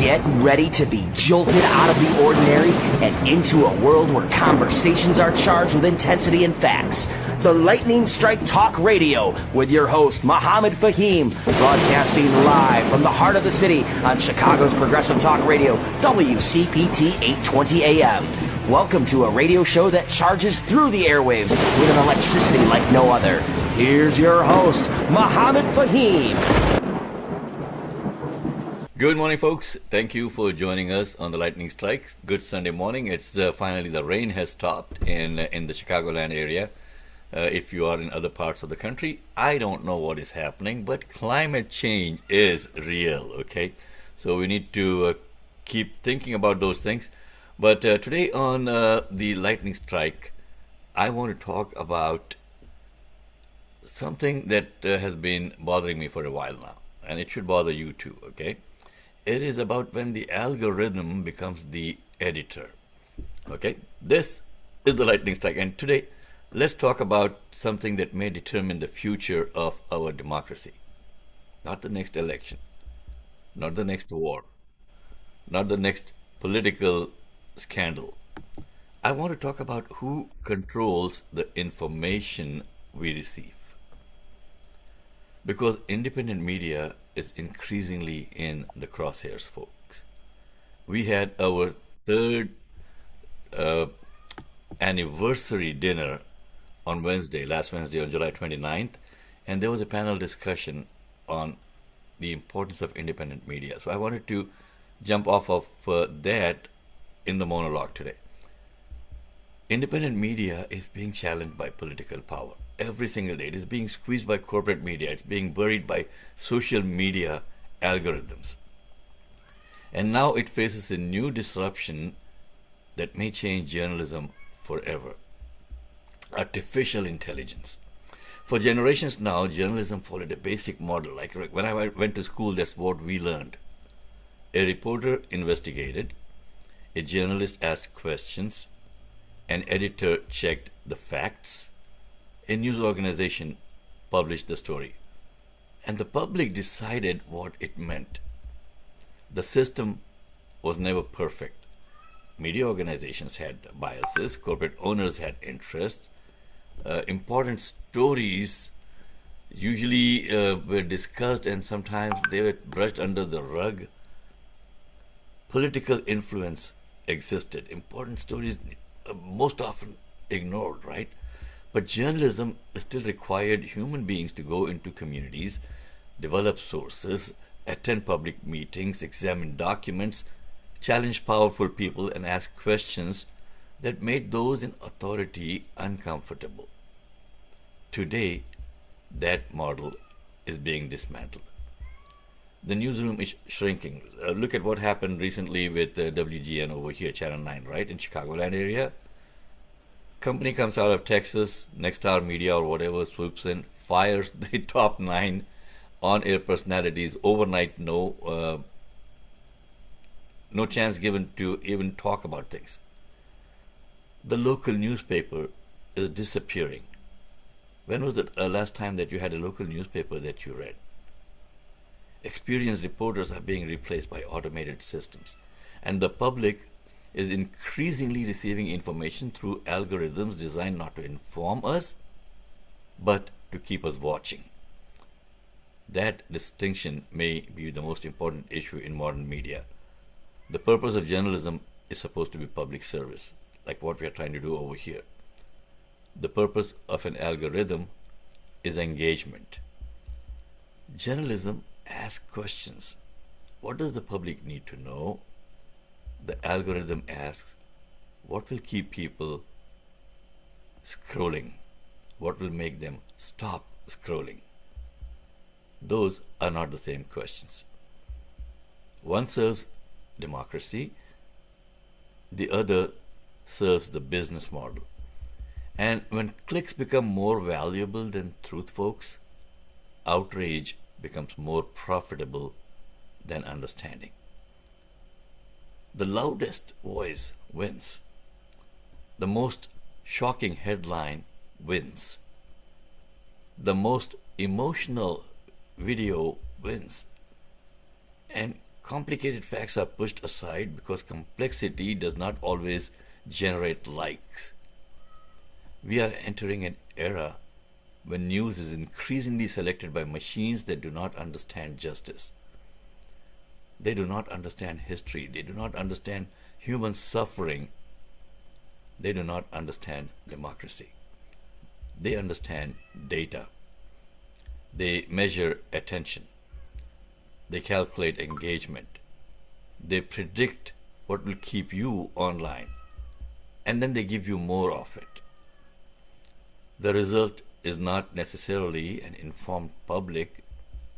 Get ready to be jolted out of the ordinary and into a world where conversations are charged with intensity and facts. The Lightning Strike Talk Radio with your host, Mohammed Fahim, broadcasting live from the heart of the city on Chicago's Progressive Talk Radio, WCPT 820 AM. Welcome to a radio show that charges through the airwaves with an electricity like no other. Here's your host, Mohammed Fahim. Good morning, folks. Thank you for joining us on the Lightning Strikes. Good Sunday morning. It's finally the rain has stopped in the Chicagoland area. If you are in other parts of the country, I don't know what is happening, but climate change is real, okay? So we need to keep thinking about those things. But today on the Lightning Strike, I want to talk about something that has been bothering me for a while now, and it should bother you too, okay? It is about when the algorithm becomes the editor. Okay, this is the Lightning Strike, and today let's talk about something that may determine the future of our democracy. Not the next election, not the next war, not the next political scandal. I want to talk about who controls the information we receive. Because independent media is increasingly in the crosshairs, folks. We had our third anniversary dinner on last Wednesday on July 29th, and there was a panel discussion on the importance of independent media. So I wanted to jump off of that in the monologue today. Independent media is being challenged by political power. Every single day. It is being squeezed by corporate media. It's being buried by social media algorithms. And now it faces a new disruption that may change journalism forever. Artificial intelligence. For generations now, journalism followed a basic model. Like when I went to school, that's what we learned. A reporter investigated, a journalist asked questions, an editor checked the facts, a news organization published the story, and the public decided what it meant. The system was never perfect. Media organizations had biases, corporate owners had interests, important stories usually were discussed and sometimes they were brushed under the rug. Political influence existed. Important stories most often ignored, right? But journalism still required human beings to go into communities, develop sources, attend public meetings, examine documents, challenge powerful people, and ask questions that made those in authority uncomfortable. Today, that model is being dismantled. The newsroom is shrinking. Look at what happened recently with WGN over here, Channel 9, right, in Chicagoland area. Company comes out of Texas, Nexstar Media or whatever swoops in, fires the top 9 on-air personalities overnight. No chance given to even talk about things. The local newspaper is disappearing. When was the last time that you had a local newspaper that you read? Experienced reporters are being replaced by automated systems, and the public is increasingly receiving information through algorithms designed not to inform us, but to keep us watching. That distinction may be the most important issue in modern media. The purpose of journalism is supposed to be public service, like what we are trying to do over here. The purpose of an algorithm is engagement. Journalism asks questions. What does the public need to know? The algorithm asks, what will keep people scrolling? What will make them stop scrolling? Those are not the same questions. One serves democracy, the other serves the business model. And when clicks become more valuable than truth, folks, outrage becomes more profitable than understanding. The loudest voice wins. The most shocking headline wins. The most emotional video wins. And Complicated facts are pushed aside because complexity does not always generate likes. We are entering an era when news is increasingly selected by machines that do not understand justice. They do not understand history. They do not understand human suffering. They do not understand democracy. They understand data. They measure attention. They calculate engagement. They predict what will keep you online. And then they give you more of it. The result is not necessarily an informed public,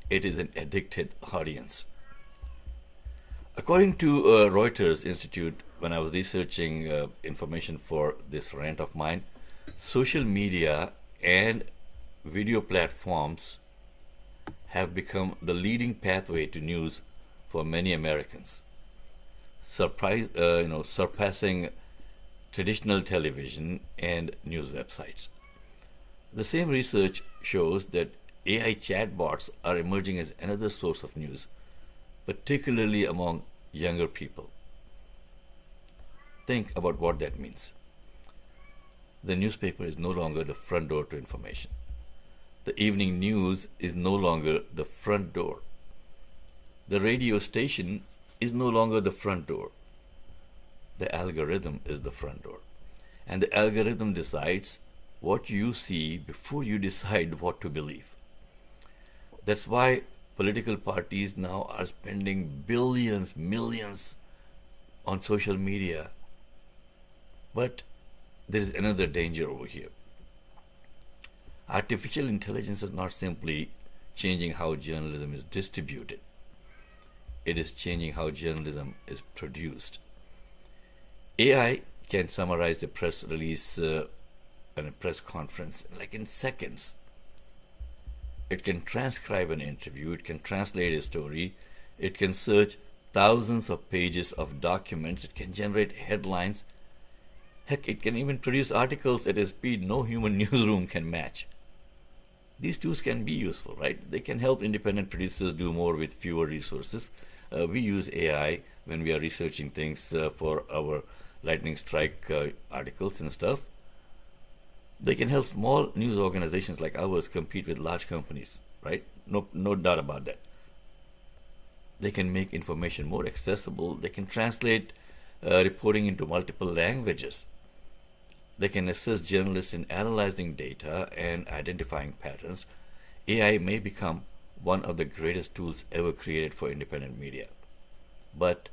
it is an addicted audience. According to Reuters Institute, when I was researching information for this rant of mine, social media and video platforms have become the leading pathway to news for many Americans, surpassing traditional television and news websites. The same research shows that AI chatbots are emerging as another source of news, particularly among younger people. Think about what that means. The newspaper is no longer the front door to information. The evening news is no longer the front door. The radio station is no longer the front door. The algorithm is the front door. And the algorithm decides what you see before you decide what to believe. That's why political parties now are spending billions, millions on social media. But there is another danger over here. Artificial intelligence is not simply changing how journalism is distributed. It is changing how journalism is produced. AI can summarize a press release and a press conference like in seconds. It can transcribe an interview, it can translate a story, it can search thousands of pages of documents, it can generate headlines. Heck, it can even produce articles at a speed no human newsroom can match. These tools can be useful, right? They can help independent producers do more with fewer resources. We use AI when we are researching things for our lightning strike articles and stuff. They can help small news organizations like ours compete with large companies, right? No doubt about that. They can make information more accessible. They can translate reporting into multiple languages. They can assist journalists in analyzing data and identifying patterns. AI may become one of the greatest tools ever created for independent media. But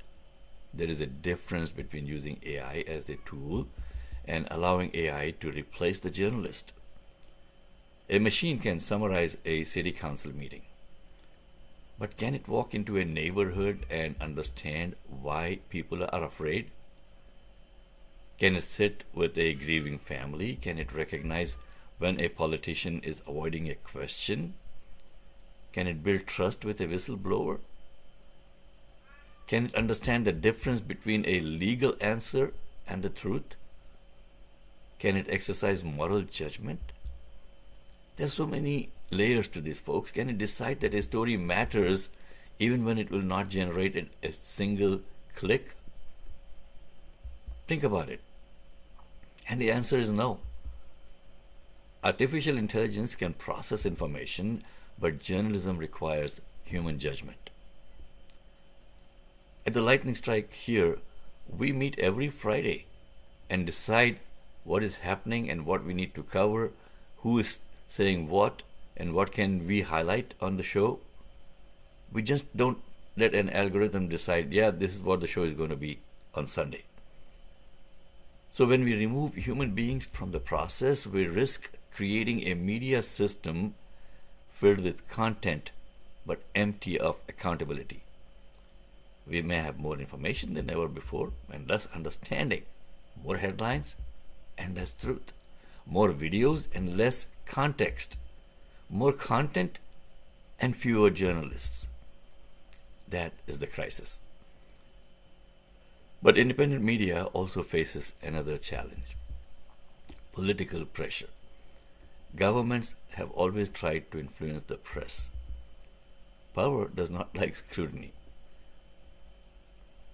there is a difference between using AI as a tool and allowing AI to replace the journalist. A machine can summarize a city council meeting, but can it walk into a neighborhood and understand why people are afraid? Can it sit with a grieving family? Can it recognize when a politician is avoiding a question? Can it build trust with a whistleblower? Can it understand the difference between a legal answer and the truth? Can it exercise moral judgment? There's so many layers to this, folks. Can it decide that a story matters even when it will not generate a single click? Think about it. And the answer is no. Artificial intelligence can process information, but journalism requires human judgment. At the Lightning Strike here, we meet every Friday and decide what is happening and what we need to cover, who is saying what, and what can we highlight on the show. We just don't let an algorithm decide, yeah, this is what the show is going to be on Sunday. So when we remove human beings from the process, we risk creating a media system filled with content but empty of accountability. We may have more information than ever before and less understanding, more headlines and less truth, more videos and less context, more content and fewer journalists. That is the crisis. But independent media also faces another challenge: political pressure. Governments have always tried to influence the press. Power does not like scrutiny.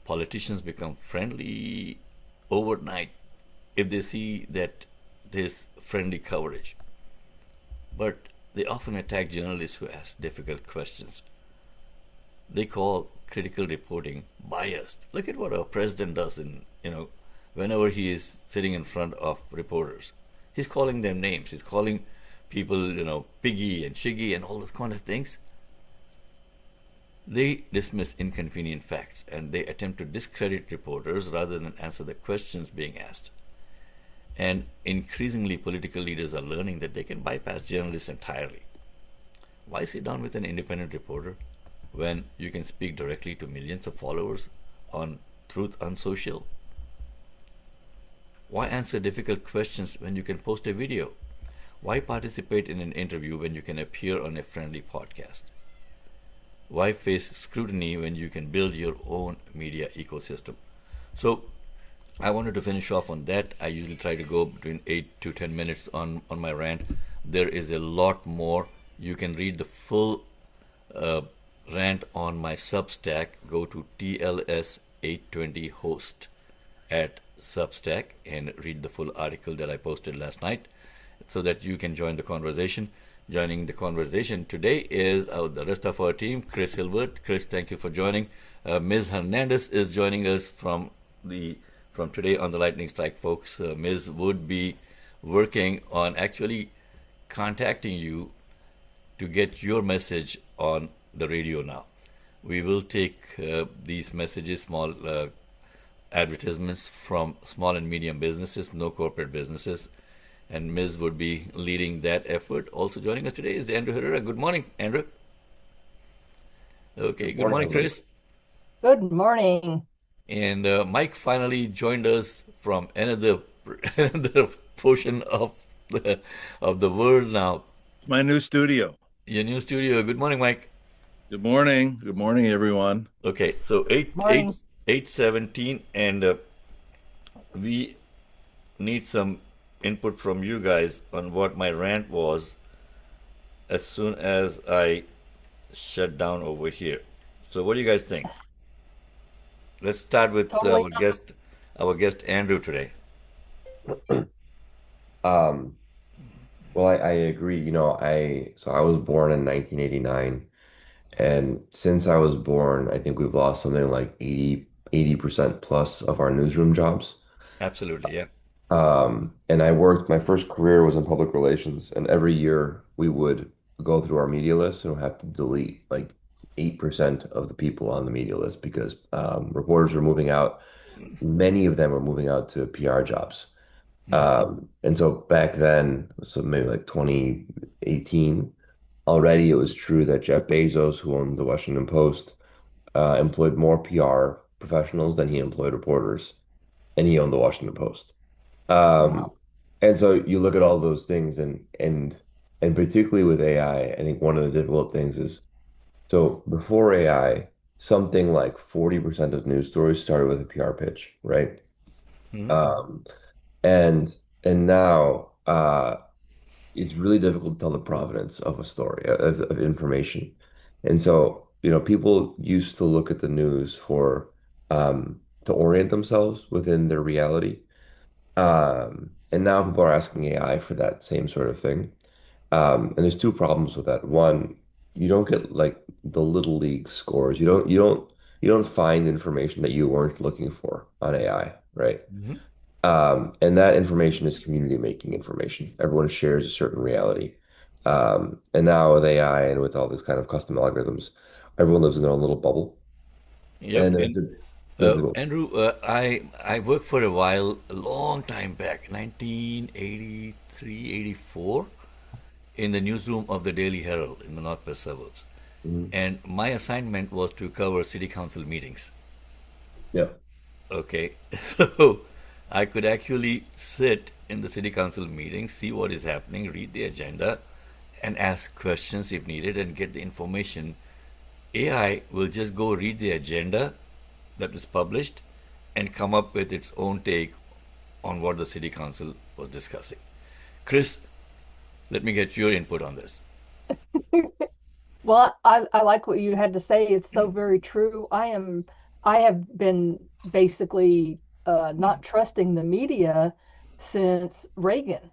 politicians become friendly overnight if they see that there's friendly coverage. But they often attack journalists who ask difficult questions. They call critical reporting biased. Look at what our president does whenever he is sitting in front of reporters. He's calling them names. He's calling people, piggy and shiggy and all those kind of things. They dismiss inconvenient facts and they attempt to discredit reporters rather than answer the questions being asked. And increasingly, political leaders are learning that they can bypass journalists entirely. Why sit down with an independent reporter when you can speak directly to millions of followers on Truth Unsocial? Why answer difficult questions when you can post a video? Why participate in an interview when you can appear on a friendly podcast? Why face scrutiny when you can build your own media ecosystem? So, I wanted to finish off on that. I usually try to go between 8 to 10 minutes on my rant. There is a lot more. You can read the full rant on my Substack. Go to TLS820host at Substack and read the full article that I posted last night so that you can join the conversation. Joining the conversation today is the rest of our team. Chris Hilbert. Chris, thank you for joining. Ms. Hernandez is joining us from today on the Lightning Strike, folks. Ms. would be working on actually contacting you to get your message on the radio now. We will take these messages, small advertisements from small and medium businesses, no corporate businesses, and Ms. would be leading that effort. Also joining us today is Andrew Herrera. Good morning, Andrew. Okay, good morning, Chris. Good morning. And Mike finally joined us from another portion of the world now. My new studio. Your new studio. Good morning, Mike. Good morning. Good morning, everyone. Okay, so 8:17, and we need some input from you guys on what my rant was as soon as I shut down over here. So what do you guys think? Let's start with Totally. our guest Andrew today. Um, well, I agree. I was born in 1989, and since I was born, I think we've lost something like 80% plus of our newsroom jobs. Absolutely, yeah. And my first career was in public relations, and every year we would go through our media list and have to delete like 8% of the people on the media list because reporters were moving out. Many of them were moving out to PR jobs. And so back then, so maybe like 2018, already it was true that Jeff Bezos, who owned the Washington Post, employed more PR professionals than he employed reporters, and he owned the Washington Post. Um, Wow. and so you look at all those things, and particularly with AI, I think one of the difficult things is so before AI, something like 40% of news stories started with a PR pitch, right? Mhm. Um, and now it's really difficult to tell the provenance of a story, of information. And so, people used to look at the news to orient themselves within their reality. And now people are asking AI for that same sort of thing. And there's two problems with that. One, you don't get like the little league scores. You don't find information that you weren't looking for on AI, right? Mhm. And that information is community making information. Everyone shares a certain reality. And now with AI and with all this kind of custom algorithms, everyone lives in their own little bubble. Yep. And it's And difficult. Andrew, I worked for a while, a long time back, 1983, 84, in the newsroom of the Daily Herald in the Northwest suburbs. Mhm. And my assignment was to cover city council meetings. Yeah. Okay, so I could actually sit in the city council meeting, see what is happening, read the agenda, and ask questions if needed and get the information. AI will just go read the agenda that is published and come up with its own take on what the city council was discussing. Chris, let me get your input on this. Well, I like what you had to say. It's so very true. I am I have been basically not trusting the media since Reagan.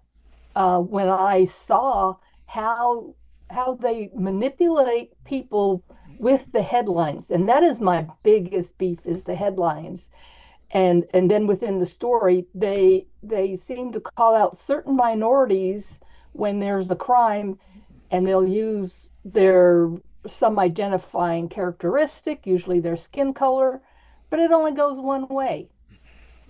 When I saw how they manipulate people with the headlines, and that is my biggest beef is the headlines. And then within the story, they seem to call out certain minorities when there's a crime, and they'll use their some identifying characteristic, usually their skin color, but it only goes one way,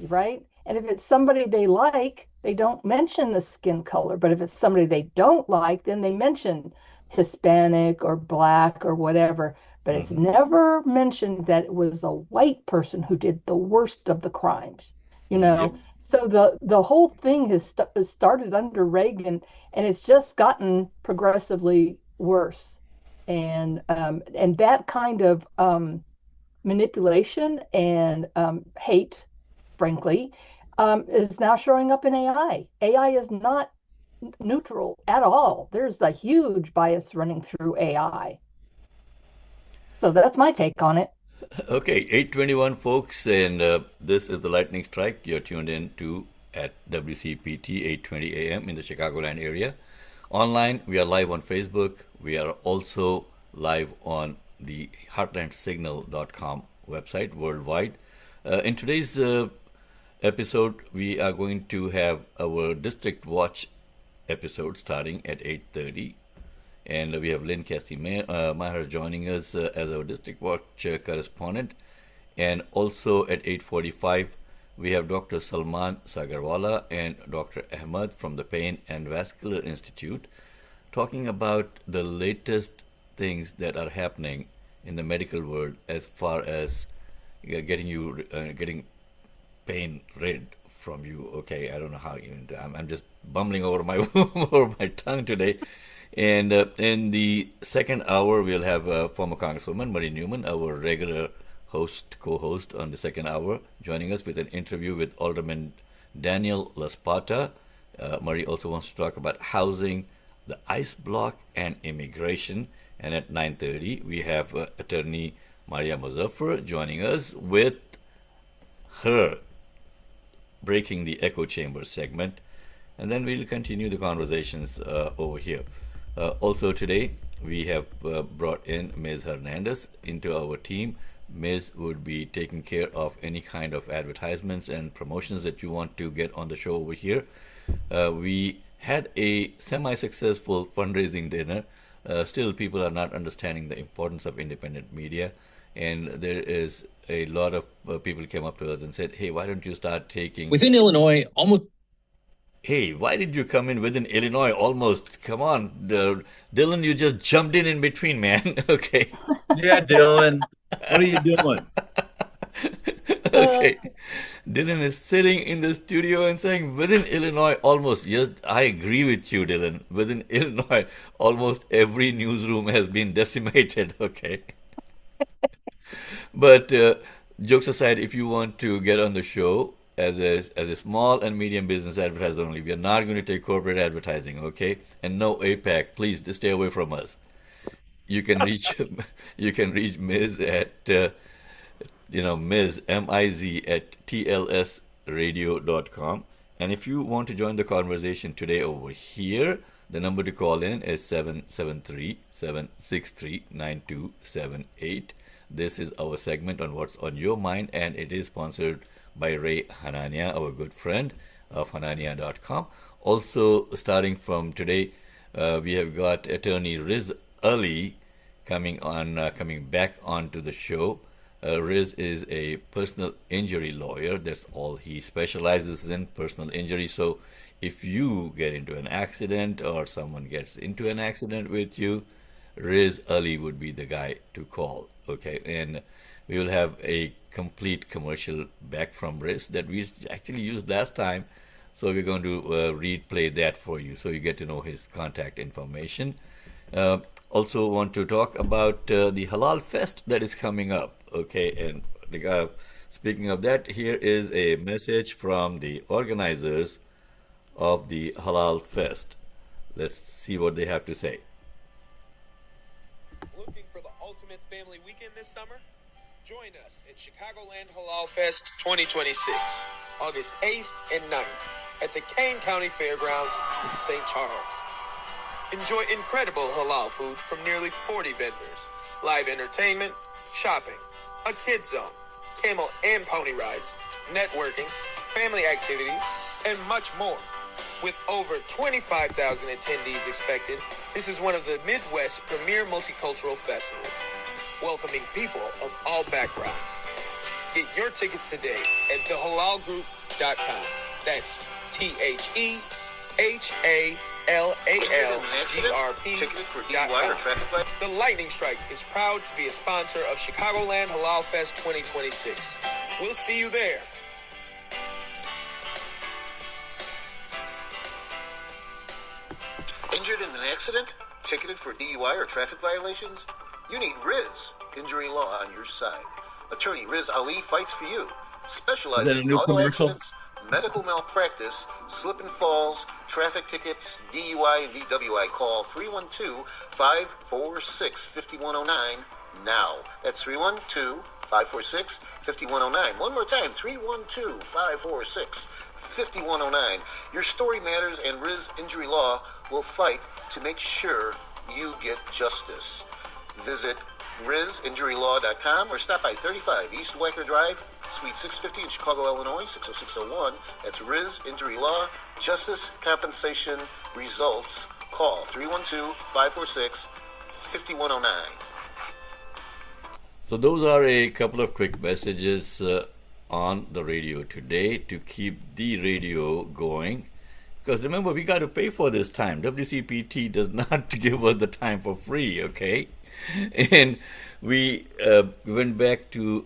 right? And if it's somebody they like, they don't mention the skin color. But if it's somebody they don't like, then they mention Hispanic or black or whatever. But it's never mentioned that it was a white person who did the worst of the crimes, you Yep. know? So the whole thing has started under Reagan, and it's just gotten progressively worse. And that kind of manipulation and hate, frankly, is now showing up in AI. AI is not neutral at all. There's a huge bias running through AI. So that's my take on it. Okay, 8:21 folks, and this is the Lightning Strike. You're tuned in to at WCPT 8:20 a.m. in the Chicagoland area. Online, we are live on Facebook. We are also live on the heartlandsignal.com website worldwide. In today's episode, we are going to have our District Watch episode starting at 8:30. And we have Lynn Cassie Maher joining us as our District Watch correspondent. And also at 8:45, we have Dr. Salman Sagarwala and Dr. Ahmed from the Pain and Vascular Institute talking about the latest things that are happening in the medical world as far as getting pain rid from you. Okay, I don't know how even I'm just bumbling over my over my tongue today. And in the second hour, we'll have former Congresswoman Marie Newman, our regular co-host on the second hour, joining us with an interview with Alderman Daniel Laspata. Marie also wants to talk about housing, the ICE block, and immigration. And at 9:30, we have Attorney Maria Muzaffar joining us with her Breaking the Echo Chamber segment. And then we'll continue the conversations over here. Also today, we have brought in Ms. Hernandez into our team. Ms. would be taking care of any kind of advertisements and promotions that you want to get on the show over here. We had a semi-successful fundraising dinner. Still, people are not understanding the importance of independent media. And there is a lot of people came up to us and said, hey, why don't you start taking... Within Illinois, almost... Hey, why did you come in within Illinois almost? Come on, Dylan, you just jumped in between, man. Okay. Yeah, Dylan. What are you doing? Okay. Dylan is sitting in the studio and saying, within Illinois, almost. Yes, I agree with you, Dylan. Within Illinois, almost every newsroom has been decimated. Okay. But jokes aside, if you want to get on the show as a small and medium business advertiser only, we are not going to take corporate advertising, okay? And no APAC, please just stay away from us. You can reach Ms. at Ms. M-I-Z at tlsradio.com. And if you want to join the conversation today over here, the number to call in is 773-763-9278. This is our segment on what's on your mind, and it is sponsored by Ray Hanania, our good friend of Hanania.com. Also, starting from today, we have got attorney Riz Ali coming back onto the show. Riz is a personal injury lawyer. That's all he specializes in, personal injury. So if you get into an accident or someone gets into an accident with you, Riz Ali would be the guy to call. Okay, and we will have a complete commercial back from Riz that we actually used last time. So we're going to replay that for you so you get to know his contact information. Also want to talk about the Halal Fest that is coming up. Okay, and speaking of that, here is a message from the organizers of the Halal Fest. Let's see what they have to say. Looking for the ultimate family weekend this summer? Join us at Chicagoland Halal Fest 2026, August 8th and 9th at the Kane County Fairgrounds in St. Charles. Enjoy incredible halal food from nearly 40 vendors, live entertainment, shopping, a kids zone, camel and pony rides, networking, family activities, and much more. With over 25,000 attendees expected, this is one of the Midwest's premier multicultural festivals, welcoming people of all backgrounds. Get your tickets today at thehalalgroup.com. That's TheHalalGroup.com. The Lightning Strike is proud to be a sponsor of Chicagoland Halal Fest 2026. We'll see you there. Injured in an accident? Ticketed for DUI or traffic violations? You need Riz Injury Law on your side. Attorney Riz Ali fights for you. Specializes Is that a in new auto commercial? accidents, medical malpractice, slip and falls, traffic tickets, DUI and DWI. Call 312-546-5109 now. That's 312-546-5109. One more time, 312-546-5109. Your story matters, and Riz Injury Law will fight to make sure you get justice. Visit RizInjuryLaw.com or stop by 35 East Wacker Drive, Suite 650 in Chicago, Illinois, 60601. That's Riz Injury Law. Justice, compensation, results. Call 312-546-5109. So those are a couple of quick messages on the radio today to keep the radio going. Because remember, we got to pay for this time. WCPT does not give us the time for free, okay? And we went back to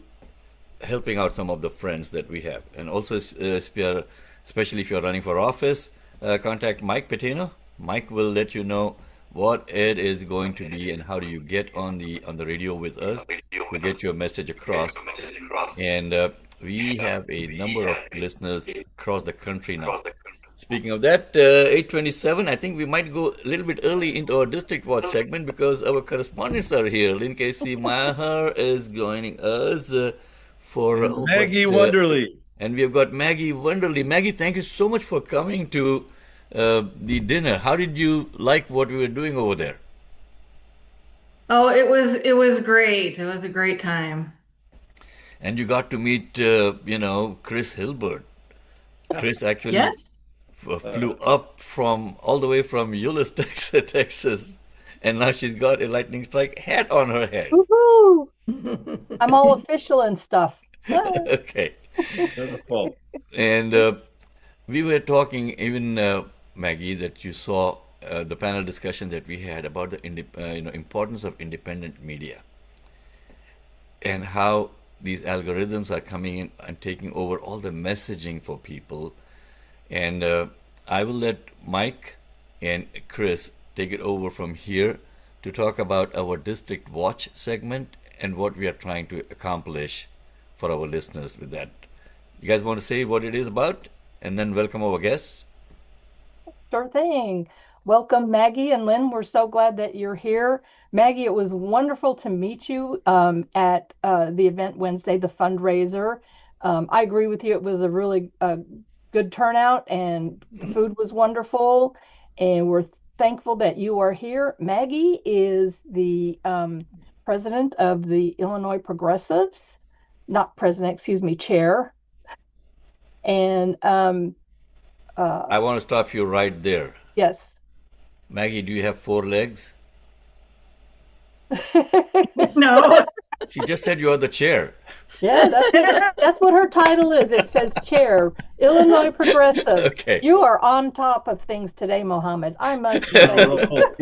helping out some of the friends that we have. And also, especially if you're running for office, contact Mike Patino. Mike will let you know what it is going to be and how do you get on the radio with us to get your message across. And we have a number of listeners across the country now. Speaking of that, 8:27, I think we might go a little bit early into our District Watch segment because our correspondents are here. Lynn Casey Maher is joining us for Maggie Wonderly. And we've got Maggie Wonderly. Maggie, thank you so much for coming to the dinner. How did you like what we were doing over there? Oh, it was great. It was a great time. And you got to meet, Chris Hilbert. Chris actually Yes. flew up all the way from Euless, Texas, and now she's got a lightning strike hat on her head. Woohoo! I'm all official and stuff. Okay. Wonderful. And we were talking, even Maggie, that you saw the panel discussion that we had about the importance of independent media and how these algorithms are coming in and taking over all the messaging for people. And I will let Mike and Chris take it over from here to talk about our District Watch segment and what we are trying to accomplish for our listeners with that. You guys want to say what it is about and then welcome our guests? Sure thing. Welcome, Maggie and Lynn. We're so glad that you're here. Maggie, it was wonderful to meet you at the event Wednesday, the fundraiser. I agree with you. It was a really good turnout and the food was wonderful. And we're thankful that you are here. Maggie is the president of the Illinois Progressives, not president, excuse me, chair. And I want to stop you right there. yes. Maggie, do you have 4 legs? No. She just said you are the chair. Yeah, that's what her title is. It says chair, Illinois Progressive. Okay. You are on top of things today, Mohammed. I must He's say. on a roll today.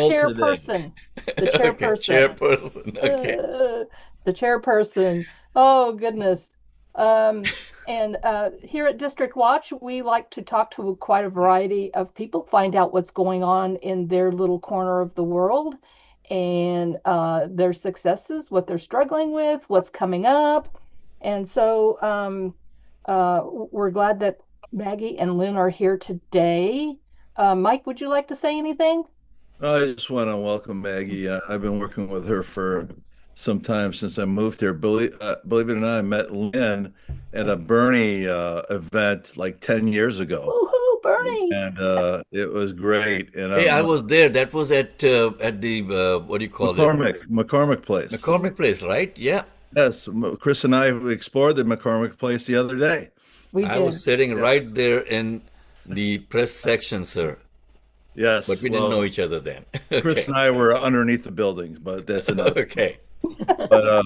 Chairperson. The Okay, chairperson. chairperson. Okay. The chairperson. Oh, goodness. And here at District Watch, we like to talk to quite a variety of people, find out what's going on in their little corner of the world and their successes, what they're struggling with, what's coming up. And so we're glad that Maggie and Lynn are here today. Mike, would you like to say anything? I just want to welcome Maggie. I've been working with her for some time since I moved here. Believe it or not, I met Lynn at a Bernie event like 10 years ago. Woohoo, Bernie! And it was great. And Hey, I was there. That was at the what do you call it? McCormick Place. McCormick Place, right? Yeah. Yes, Chris and I explored the McCormick Place the other day. We I did. was sitting right there in the press section, sir. Yes, But we didn't know each other then. Chris Okay. and I were underneath the buildings, but that's another. Okay. But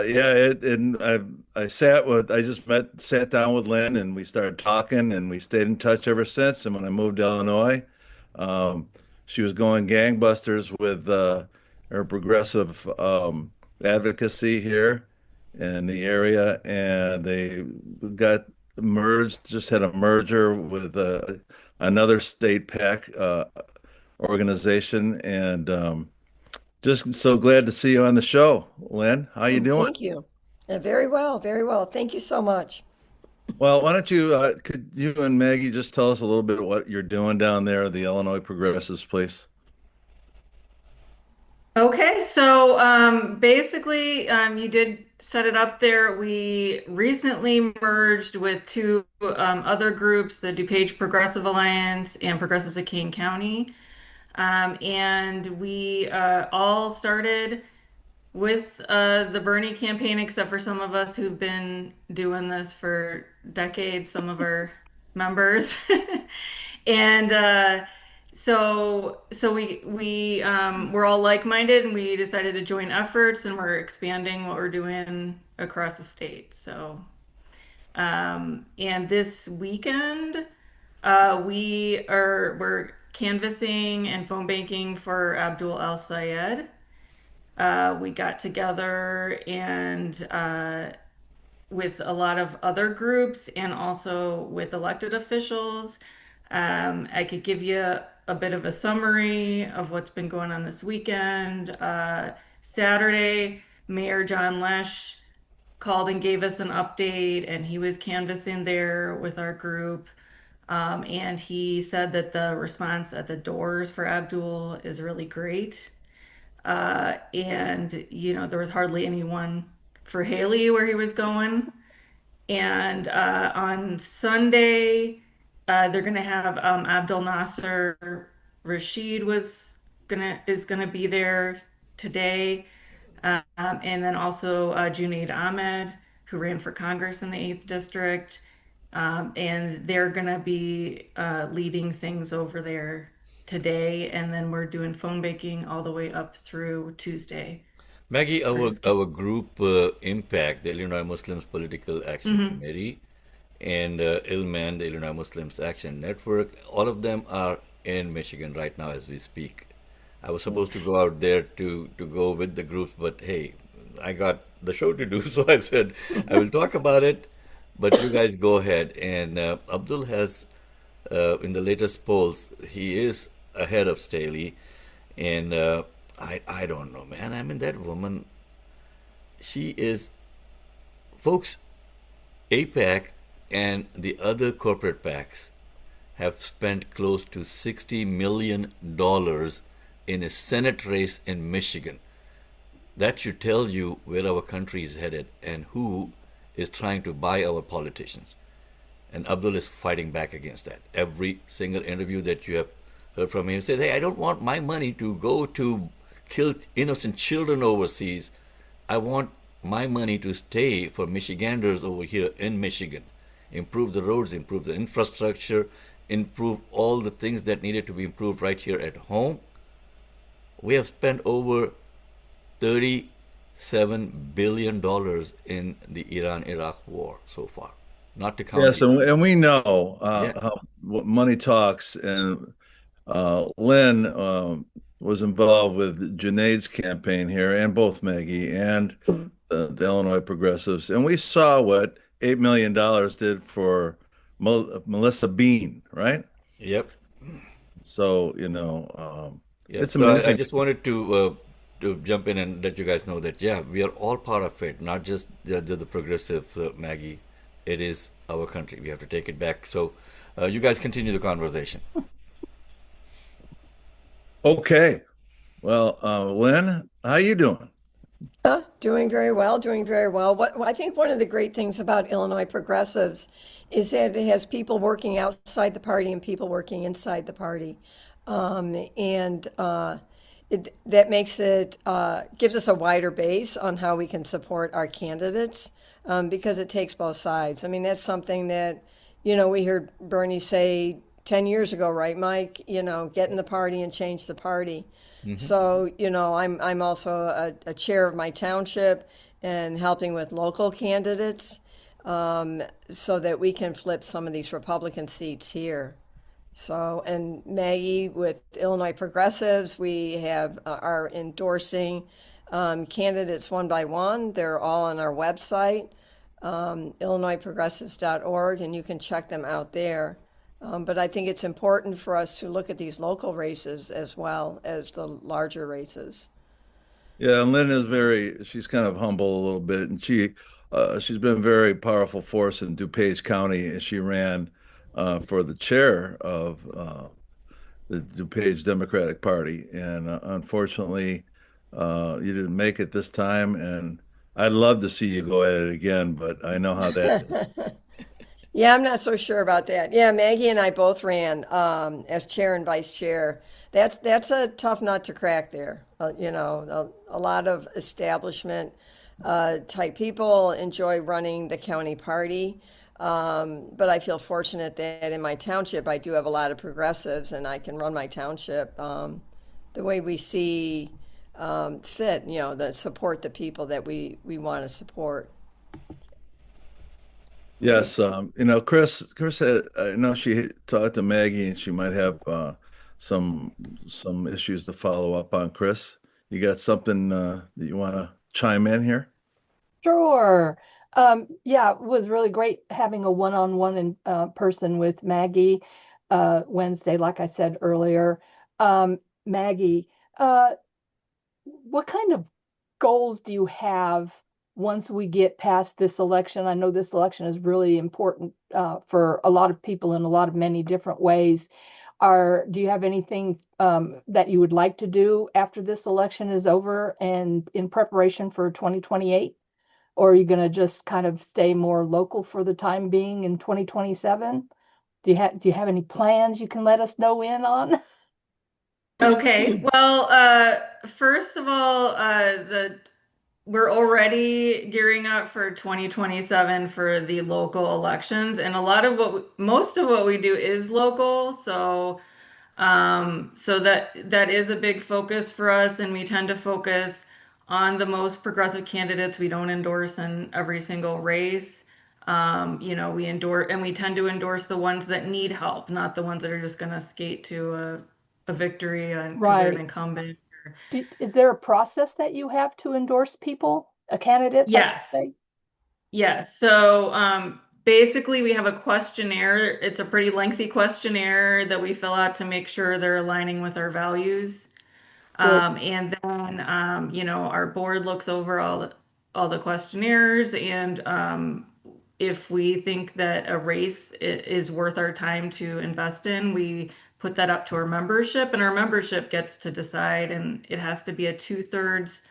yeah, I just sat down with Lynn, and we started talking, and we stayed in touch ever since. And when I moved to Illinois, um, she was going gangbusters with her progressive advocacy here in the area, and they got merged, just had a merger with another state PAC organization, and just so glad to see you on the show, Lynn. How you doing? Thank you. Very well, very well. Thank you so much. Well, why don't could you and Maggie just tell us a little bit what you're doing down there at the Illinois Progressives, please? Okay, so basically, you did set it up there. We recently merged with two other groups, the DuPage Progressive Alliance and Progressives of Kane County. And we all started with the Bernie campaign, except for some of us who've been doing this for decades, some of our members. And so we're all like-minded, and we decided to join efforts, and we're expanding what we're doing across the state. So and this weekend we're canvassing and phone banking for Abdul El Sayed. We got together and with a lot of other groups and also with elected officials. I could give you a bit of a summary of what's been going on this weekend. Saturday, Mayor John Lesh called and gave us an update, and he was canvassing there with our group. And he said that the response at the doors for Abdul is really great. And, there was hardly anyone for Haley where he was going. And on Sunday, they're going to have Abdul Nasser Rashid is gonna be there today. And then also Junaid Ahmed, who ran for Congress in the 8th District. And they're going to be leading things over there today. And then we're doing phone banking all the way up through Tuesday. Maggie, our group Impact, the Illinois Muslims Political Action Committee, and ILMAN, the Illinois Muslims Action Network, all of them are in Michigan right now as we speak. I was supposed to go out there to go with the groups, but hey, I got the show to do, so I said I will talk about it, but you guys go ahead. And Abdul has, in the latest polls, he is ahead of Staley, and I don't know, man. I mean, that woman, she is, folks, APAC and the other corporate PACs have spent close to $60 million in a Senate race in Michigan. That should tell you where our country is headed and who is trying to buy our politicians. And Abdul is fighting back against that. Every single interview that you have heard from him, he says, hey, I don't want my money to go to kill innocent children overseas. I want my money to stay for Michiganders over here in Michigan. Improve the roads, improve the infrastructure, improve all the things that needed to be improved right here at home. We have spent over $37 billion in the Iran-Iraq war so far, not to count. Yes, the- and we know Yeah. how what money talks, and Lynn was involved with Junaid's campaign here, and both Maggie and the Illinois Progressives, and we saw what $8 million did for Melissa Bean, right? Yep. So Yeah, it's so I amazing. just wanted to jump in and let you guys know that, yeah, we are all part of it, not just the progressive Maggie. It is our country. We have to take it back. So you guys continue the conversation. Okay, well, Lynn, how you doing? Doing very well, doing very well. I think one of the great things about Illinois Progressives is that it has people working outside the party and people working inside the party. And that makes it, gives us a wider base on how we can support our candidates because it takes both sides. I mean, that's something that, we heard Bernie say 10 years ago, right, Mike? Get in the party and change the party. So, I'm also a chair of my township and helping with local candidates so that we can flip some of these Republican seats here. So, and Maggie with Illinois Progressives, we have are endorsing candidates one by one. They're all on our website, illinoisprogressives.org, and you can check them out there. But I think it's important for us to look at these local races as well as the larger races. Yeah, and Lynn is she's kind of humble a little bit, and she's been a very powerful force in DuPage County, and she ran for the chair of the DuPage Democratic Party, and unfortunately, you didn't make it this time, and I'd love to see you go at it again, but I know how that is. Yeah, I'm not so sure about that. Yeah, Maggie and I both ran as chair and vice chair. That's a tough nut to crack there. A lot of establishment type people enjoy running the county party. But I feel fortunate that in my township, I do have a lot of progressives and I can run my township the way we see fit, that support the people that we want to support. Yes, Chris I know she talked to Maggie, and she might have some issues to follow up on. Chris, you got something that you want to chime in here? Sure. Yeah, it was really great having a one-on-one in person with Maggie Wednesday, like I said earlier. Maggie, what kind of goals do you have once we get past this election? I know this election is really important for a lot of people in many different ways. Do you have anything that you would like to do after this election is over and in preparation for 2028? Or are you going to just kind of stay more local for the time being in 2027? Do you have any plans you can let us know in on? Okay. Well, first of all, we're already gearing up for 2027 for the local elections, and most of what we do is local. So that is a big focus for us, and we tend to focus on the most progressive candidates. We don't endorse in every single race. We endorse, and we tend to endorse the ones that need help, not the ones that are just going to skate to a victory because they're an Right. incumbent. Is there a process that you have to endorse people, candidates, I should Yes. say? Yes. So basically, we have a questionnaire. It's a pretty lengthy questionnaire that we fill out to make sure they're aligning with our values. Good. And then, our board looks over all the questionnaires, and if we think that a race is worth our time to invest in, we put that up to our membership, and our membership gets to decide, and it has to be a 2/3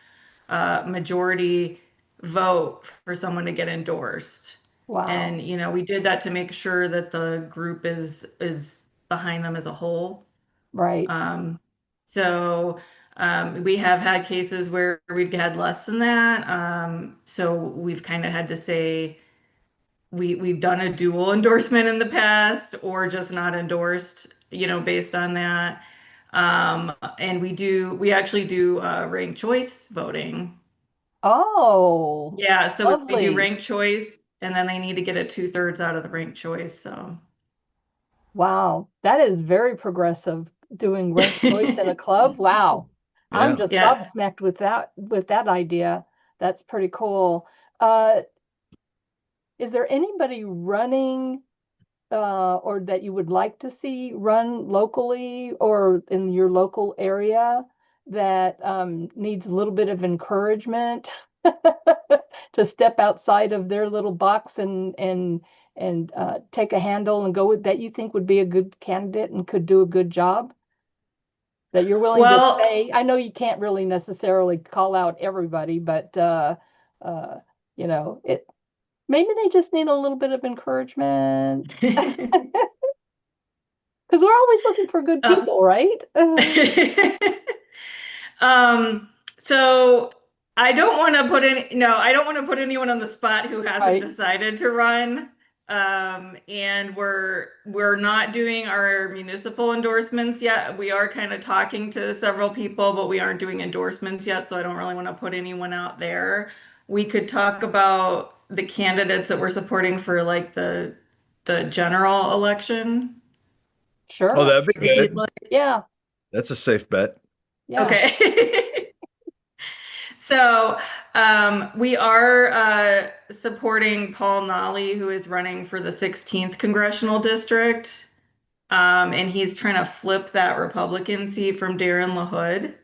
majority vote for someone to get endorsed. Wow. And we did that to make sure that the group is behind them as a whole. Right. So we have had cases where we've had less than that. So we've kind of had to say we've done a dual endorsement in the past or just not endorsed, based on that. And we actually do ranked choice voting. Oh, Yeah, so we do lovely. ranked choice, and then they need to get it 2/3 out of the ranked choice. So Wow. That is very progressive, doing ranked choice in a club. Wow. I'm Yeah. just yeah. gobsmacked with that idea. That's pretty cool. Uh, is there anybody running or that you would like to see run locally or in your local area that needs a little bit of encouragement to step outside of their little box and take a handle and go with that you think would be a good candidate and could do a good job? that you're willing Well, to say? I know you can't really necessarily call out everybody, but you know, maybe they just need a little bit of encouragement because we're always looking for good people, right? So I don't want to I don't want to put anyone on the spot who hasn't Right. decided to run. And we're not doing our municipal endorsements yet. We are kind of talking to several people, but we aren't doing endorsements yet, so I don't really want to put anyone out there. We could talk about the candidates that we're supporting for like the general election. Sure. Oh, that'd be If you'd good. like. Yeah. That's a safe bet. Yeah. Okay. So we are supporting Paul Nolly, who is running for the 16th congressional district. And he's trying to flip that Republican seat from Darren LaHood.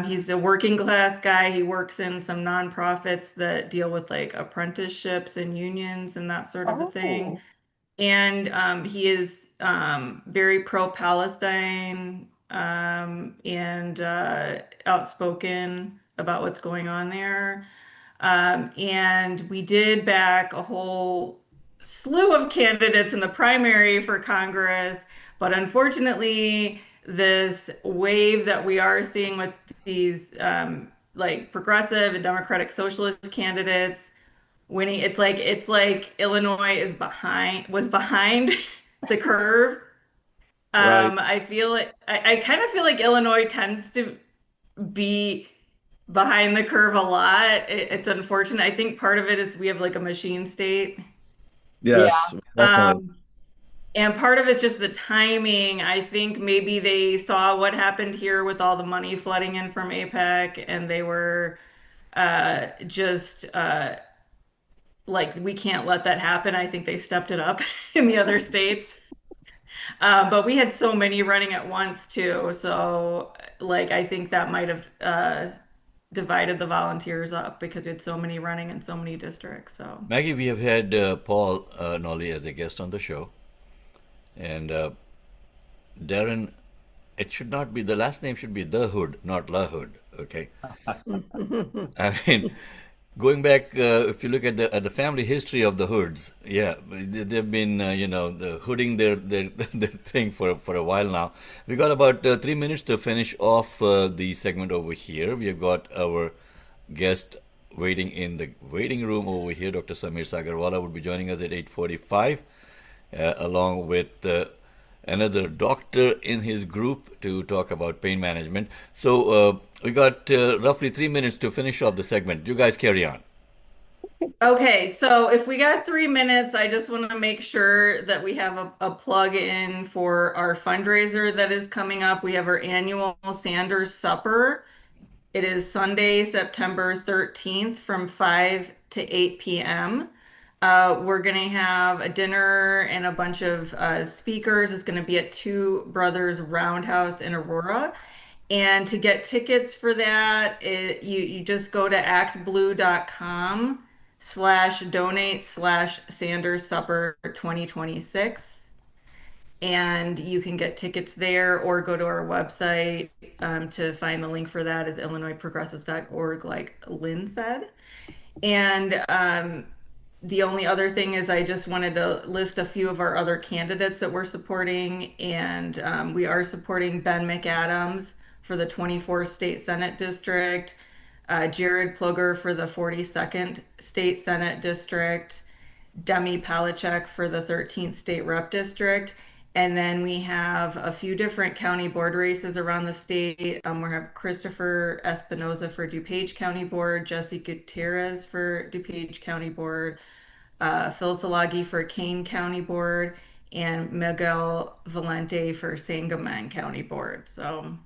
He's a working class guy. He works in some nonprofits that deal with like apprenticeships and unions and that sort of a thing. Oh. And he is very pro-Palestine and outspoken about what's going on there. And we did back a whole slew of candidates in the primary for Congress, but unfortunately, this wave that we are seeing with these like progressive and democratic socialist candidates winning, it's like Illinois was behind the curve. Right. I kind of feel like Illinois tends to be behind the curve a lot. It's unfortunate. I think part of it is we have like a machine state. Yes, definitely. And part of it's just the timing. I think maybe they saw what happened here with all the money flooding in from APEC, and they were just like, we can't let that happen. I think they stepped it up in the other states. But we had so many running at once too. So like, I think that might have divided the volunteers up because we had so many running in so many districts. So Maggie, we have had Paul Nolly as a guest on the show. And Darren, it should not be, the last name should be The Hood, not La Hood, okay? I mean, going back, if you look at the family history of the Hoods, yeah, they've been, the hooding their thing for a while now. We got about 3 minutes to finish off the segment over here. We have got our guest waiting in the waiting room over here. Dr. Samir Sagarwala would be joining us at 8:45. Along with another doctor in his group to talk about pain management. So we got roughly 3 minutes to finish off the segment. You guys carry on. okay, so if we got 3 minutes, I just want to make sure that we have a plug in for our fundraiser that is coming up. We have our annual Sanders Supper. It is Sunday, September 13th from 5 to 8 p.m. We're going to have a dinner and a bunch of speakers. It's going to be at Two Brothers Roundhouse in Aurora. And to get tickets for that, you just go to actblue.com/donate/Sanders Supper 2026. And you can get tickets there or go to our website to find the link for that is illinoisprogressives.org, like Lynn said. And the only other thing is I just wanted to list a few of our other candidates that we're supporting. And we are supporting Ben McAdams for the 24th State Senate District, Jared Plugger for the 42nd State Senate District, Demi Palachek for the 13th State Rep District. And then we have a few different county board races around the state. We have Christopher Espinoza for DuPage County Board, Jesse Gutierrez for DuPage County Board, Phil Salagi for Kane County Board, and Miguel Valente for Sangamon County Board. So,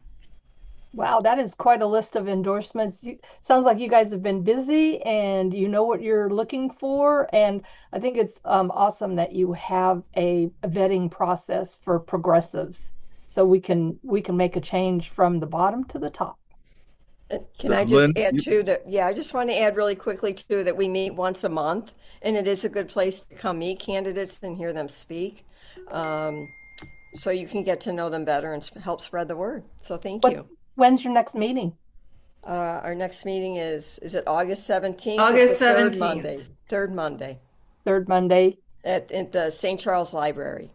Wow, that is quite a list of endorsements. Sounds like you guys have been busy and you know what you're looking for. And I think it's awesome that you have a vetting process for progressives, so we can make a change from the bottom to the top. Can I just add too that, I just want to add really quickly too that we meet once a month, and it is a good place to come meet candidates and hear them speak. so you can get to know them better and help spread the word. So thank What, you. when's your next meeting? Our next meeting is it August 17th? August It's the third 17th. Monday. Third Monday Third Monday? at the St. Charles Library.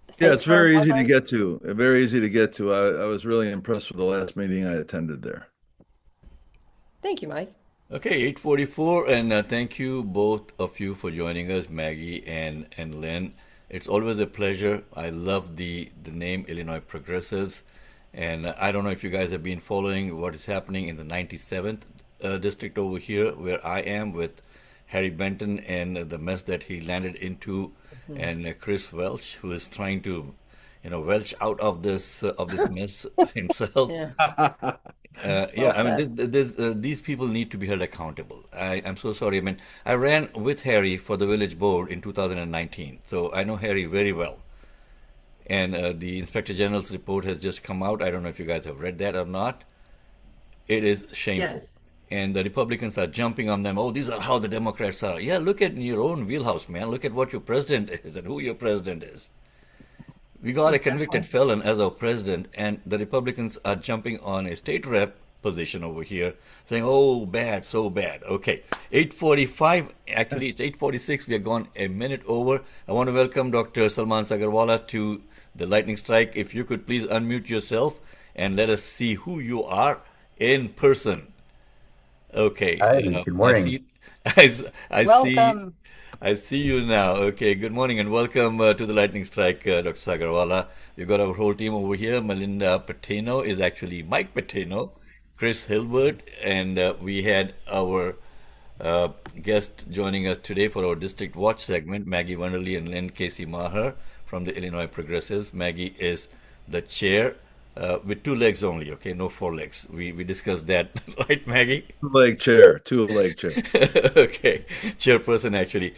Yeah, St. it's very Charles easy to Library? get to. Very easy to get to. I was really impressed with the last meeting I attended there. Thank you, Mike. Okay, 8:44, and thank you both of you for joining us, Maggie and Lynn. It's always a pleasure. I love the name Illinois Progressives, and I don't know if you guys have been following what is happening in the 97th district over here, where I am with Harry Benton and the mess that he landed into, and Chris Welch, who is trying to, welch out of this mess himself. Yeah. Yeah, I mean, said. these people need to be held accountable. I'm so sorry. I mean, I ran with Harry for the village board in 2019, so I know Harry very well. And the Inspector General's report has just come out. I don't know if you guys have read that or not. It is shameful. Yes. And the Republicans are jumping on them. Oh, these are how the Democrats are. Yeah, look at your own wheelhouse, man. Look at what your president is and who your president is. We got a convicted felon as our president, and the Republicans are jumping on a state rep position over here, saying, "Oh, bad, so bad." Okay, 8:45. Actually, it's 8:46. We are gone a minute over. I want to welcome Dr. Salman Sagarwala to the Lightning Strike. If you could please unmute yourself and let us see who you are in person. Okay. Hi, good morning. I see. Welcome. I see you now. Okay, good morning and welcome to the Lightning Strike, Dr. Sagarwala. We've got our whole team over here. Melinda Patino is actually Mike Patino, Chris Hilbert, and we had our guest joining us today for our District Watch segment, Maggie Wonderly and Lynn Casey Maher from the Illinois Progressives. Maggie is the chair with two legs only, okay, no four legs. We discussed that, right, Maggie? Two-leg chair. Okay, chairperson actually.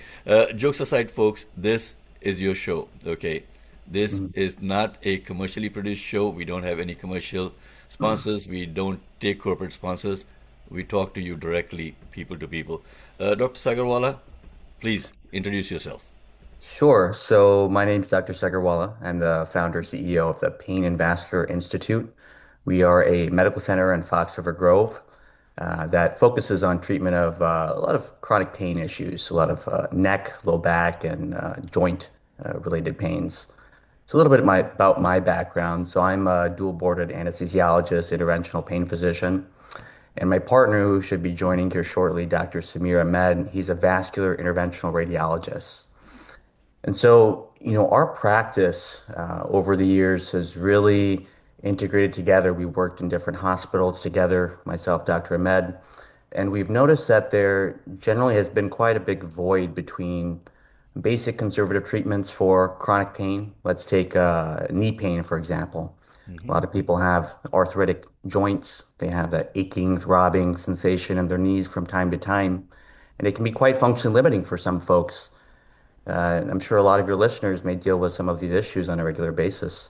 Jokes aside, folks, this is your show, okay? This is not a commercially produced show. We don't have any commercial sponsors. We don't take corporate sponsors. We talk to you directly, people to people. Dr. Sagarwala, please introduce yourself. Sure. So my name's Dr. Sagarwala. I'm the founder CEO of the Pain and Vascular Institute. We are a medical center in Fox River Grove that focuses on treatment of a lot of chronic pain issues, a lot of neck, low back, and joint related pains. So a little bit about my background. So I'm a dual boarded anesthesiologist, interventional pain physician. And my partner, who should be joining here shortly, Dr. Samir Ahmed, he's a vascular interventional radiologist. And so, our practice over the years has really integrated together. We worked in different hospitals together, myself, Dr. Ahmed, and we've noticed that there generally has been quite a big void between basic conservative treatments for chronic pain. Let's take knee pain, for example. A lot of people have arthritic joints. They have that aching, throbbing sensation in their knees from time to time, and it can be quite function limiting for some folks. I'm sure a lot of your listeners may deal with some of these issues on a regular basis.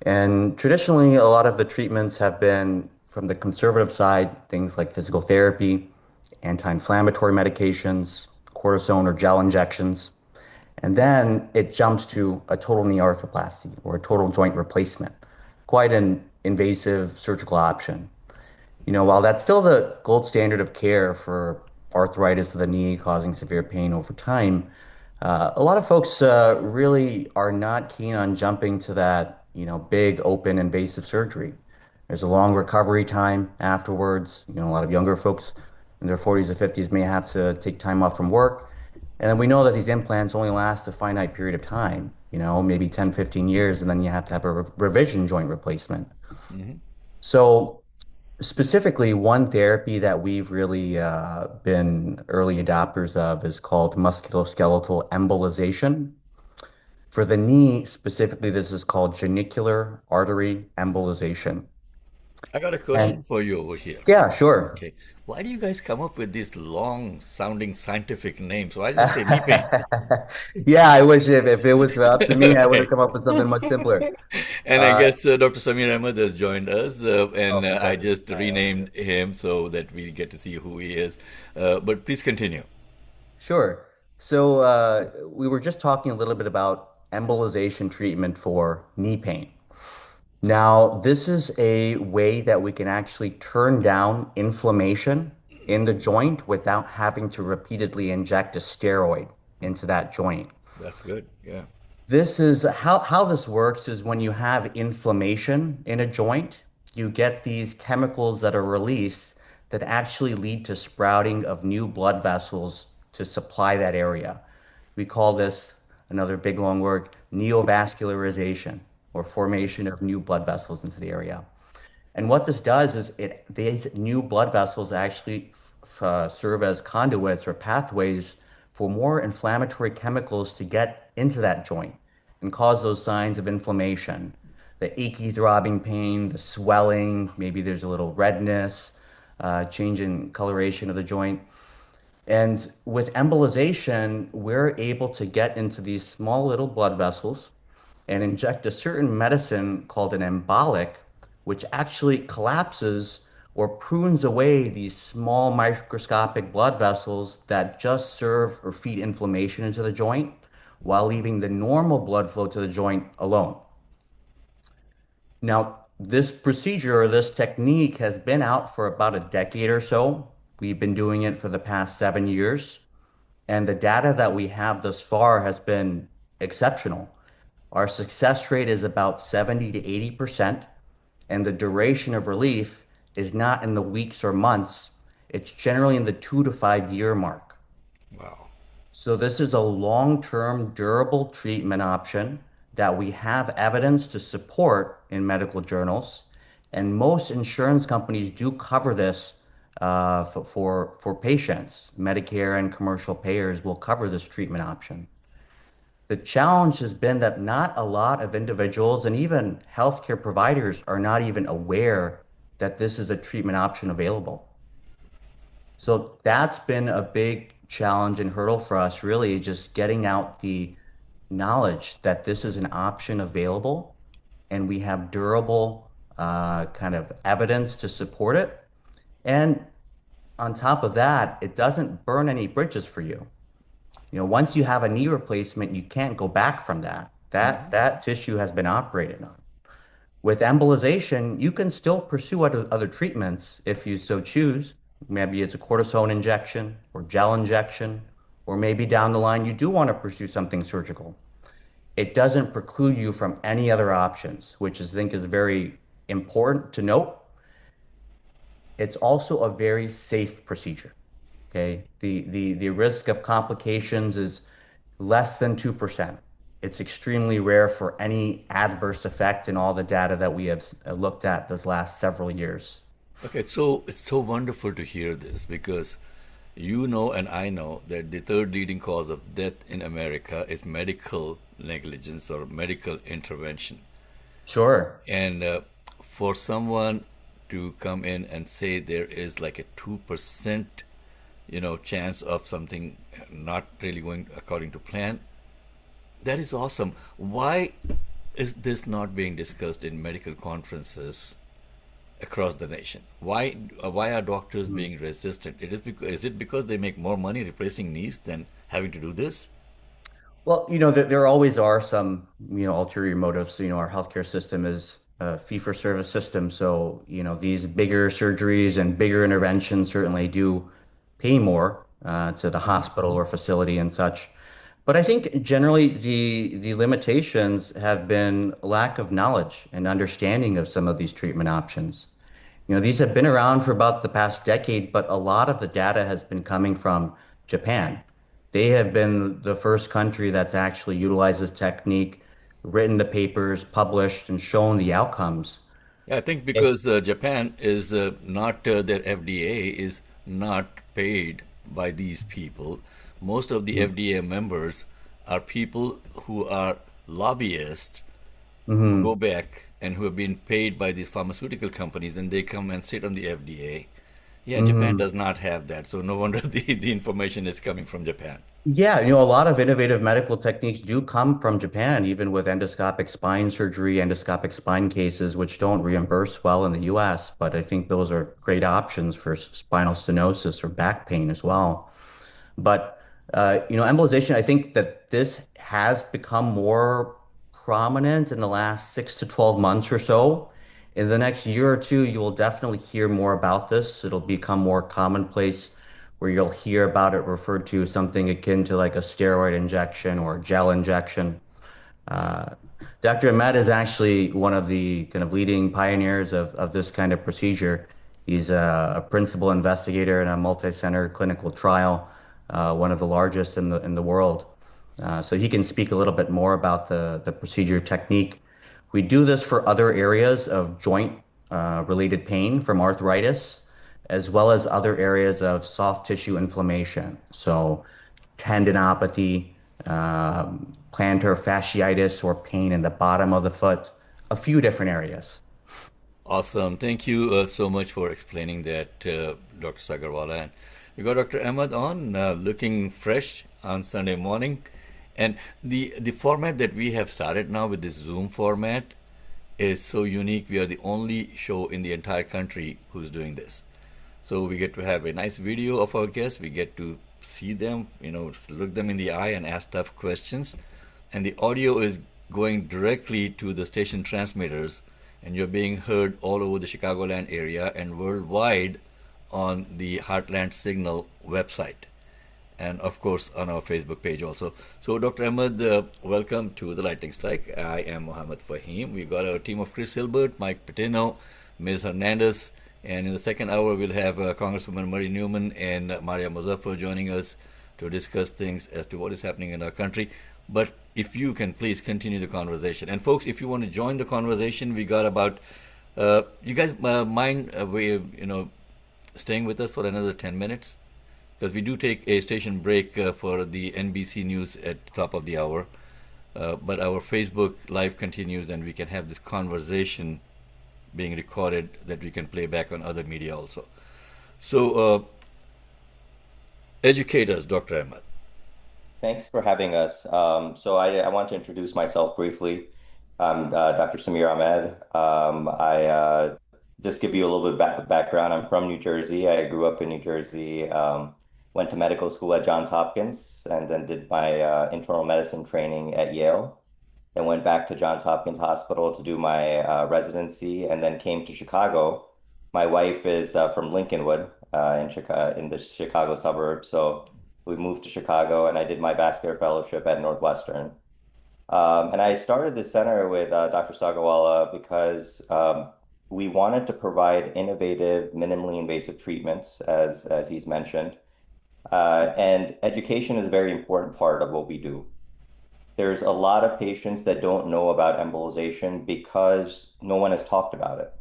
And traditionally, a lot of the treatments have been from the conservative side, things like physical therapy, anti-inflammatory medications, cortisone or gel injections. And then it jumps to a total knee arthroplasty or a total joint replacement, quite an invasive surgical option. While that's still the gold standard of care for arthritis of the knee causing severe pain over time, a lot of folks really are not keen on jumping to that, big open invasive surgery. There's a long recovery time afterwards. A lot of younger folks in their 40s or 50s may have to take time off from work. And then we know that these implants only last a finite period of time, maybe 10, 15 years, and then you have to have a revision joint replacement. So specifically, one therapy that we've really been early adopters of is called musculoskeletal embolization. For the knee, specifically, this is called genicular artery embolization. I got a question for you over here. Yeah, sure. Okay. Why do you guys come up with these long-sounding scientific names? Why did you say knee pain? Yeah, I wish if it was up to me, I would have come up with something much simpler. And I guess Dr. Samir Ahmed has joined us, and I just renamed him so that we get to see who he is. But please continue. Sure. So we were just talking a little bit about embolization treatment for knee pain. Now, this is a way that we can actually turn down inflammation in the joint without having to repeatedly inject a steroid into that joint. That's good. Yeah. This is how this works is when you have inflammation in a joint, you get these chemicals that are released that actually lead to sprouting of new blood vessels to supply that area. We call this, another big long word, neovascularization, or formation of new blood vessels into the area. And what this does is these new blood vessels actually serve as conduits or pathways for more inflammatory chemicals to get into that joint and cause those signs of inflammation, the achy throbbing pain, the swelling, maybe there's a little redness, change in coloration of the joint. And with embolization, we're able to get into these small little blood vessels and inject a certain medicine called an embolic, which actually collapses or prunes away these small microscopic blood vessels that just serve or feed inflammation into the joint while leaving the normal blood flow to the joint alone. Now, this procedure or this technique has been out for about a decade or so. We've been doing it for the past 7 years, and the data that we have thus far has been exceptional. Our success rate is about 70 to 80%, and the duration of relief is not in the weeks or months. It's generally in the 2 to 5 year mark. Wow. So this is a long-term durable treatment option that we have evidence to support in medical journals. And most insurance companies do cover this for patients. Medicare and commercial payers will cover this treatment option. The challenge has been that not a lot of individuals and even healthcare providers are not even aware that this is a treatment option available. So that's been a big challenge and hurdle for us, really just getting out the knowledge that this is an option available and we have durable kind of evidence to support it. And on top of that, it doesn't burn any bridges for you. You know, once you have a knee replacement, you can't go back from that. That tissue has been operated on. With embolization, you can still pursue other treatments if you so choose. Maybe it's a cortisone injection or gel injection, or maybe down the line you do want to pursue something surgical. It doesn't preclude you from any other options, which I think is very important to note. It's also a very safe procedure. Okay, the risk of complications is less than 2%. It's extremely rare for any adverse effect in all the data that we have looked at this last several years. Okay, so it's so wonderful to hear this because you know and I know that the third leading cause of death in America is medical negligence or medical intervention. Sure. And for someone to come in and say there is like a 2%, chance of something not really going according to plan, that is awesome. Why is this not being discussed in medical conferences across the nation? Why are doctors being resistant? Is it because they make more money replacing knees than having to do this? Well, there always are some, ulterior motives. Our healthcare system is a fee-for-service system. So, these bigger surgeries and bigger interventions certainly do pay more to the hospital or facility and such. But I think generally the limitations have been lack of knowledge and understanding of some of these treatment options. These have been around for about the past decade, but a lot of the data has been coming from Japan. They have been the first country that's actually utilized this technique, written the papers, published, and shown the outcomes. Yeah, I think because Japan is not, their FDA is not paid by these people. Most of the FDA members are people who are lobbyists who go back and who have been paid by these pharmaceutical companies, and they come and sit on the FDA. Yeah, Japan does not have that. So no wonder the information is coming from Japan. Yeah, a lot of innovative medical techniques do come from Japan, even with endoscopic spine surgery, endoscopic spine cases, which don't reimburse well in the US. But I think those are great options for spinal stenosis or back pain as well. But Embolization, I think that this has become more prominent in the last 6 to 12 months or so. In the next year or two, you will definitely hear more about this. It'll become more commonplace where you'll hear about it referred to as something akin to like a steroid injection or gel injection. Uh, Dr. Ahmed is actually one of the kind of leading pioneers of this kind of procedure. He's a principal investigator in a multi-center clinical trial, one of the largest in the world. So he can speak a little bit more about the procedure technique. We do this for other areas of joint related pain from arthritis, as well as other areas of soft tissue inflammation. So tendinopathy, plantar fasciitis, or pain in the bottom of the foot, a few different areas. Awesome. Thank you so much for explaining that, Dr. Sagarwala. And we got Dr. Ahmed on, looking fresh on Sunday morning. And the format that we have started now with this Zoom format is so unique. We are the only show in the entire country who's doing this. So we get to have a nice video of our guests. We get to see them, look them in the eye and ask tough questions. And the audio is going directly to the station transmitters, and you're being heard all over the Chicagoland area and worldwide on the Heartland Signal website, and of course on our Facebook page also. So Dr. Ahmed, welcome to the Lightning Strike. I am Mohammed Fahim. We got our team of Chris Hilbert, Mike Patino, Ms. Hernandez, and in the second hour we'll have Congresswoman Marie Newman and Maria Muzaffar joining us to discuss things as to what is happening in our country. But if you can please continue the conversation. And folks, if you want to join the conversation, we got about, you guys mind staying with us for another 10 minutes? Because we do take a station break for the NBC News at the top of the hour. But our Facebook Live continues, and we can have this conversation being recorded that we can play back on other media also. So, educate us, Dr. Ahmed. Thanks for having us. So I want to introduce myself briefly. I'm Dr. Samir Ahmed. I just give you a little bit of background. I'm from New Jersey. I grew up in New Jersey, went to medical school at Johns Hopkins, and then did my internal medicine training at Yale. Then went back to Johns Hopkins Hospital to do my residency, and then came to Chicago. My wife is from Lincolnwood in the Chicago suburbs. So we moved to Chicago, and I did my vascular fellowship at Northwestern. And I started this center with Dr. Sagarwala because we wanted to provide innovative, minimally invasive treatments, as he's mentioned. And education is a very important part of what we do. There's a lot of patients that don't know about embolization because no one has talked about it.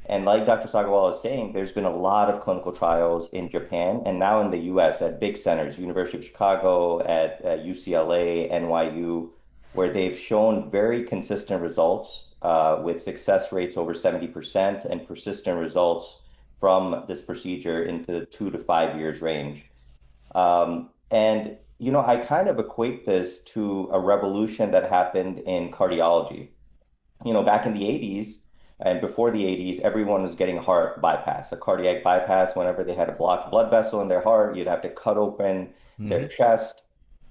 And like Dr. Sagarwala is saying, there's been a lot of clinical trials in Japan and now in the US at big centers, University of Chicago, at UCLA, NYU, where they've shown very consistent results with success rates over 70% and persistent results from this procedure into the 2 to 5 years range. And, I kind of equate this to a revolution that happened in cardiology. Back in the 80s, and before the 80s, everyone was getting heart bypass, a cardiac bypass. Whenever they had a blocked blood vessel in their heart, you'd have to cut open their chest,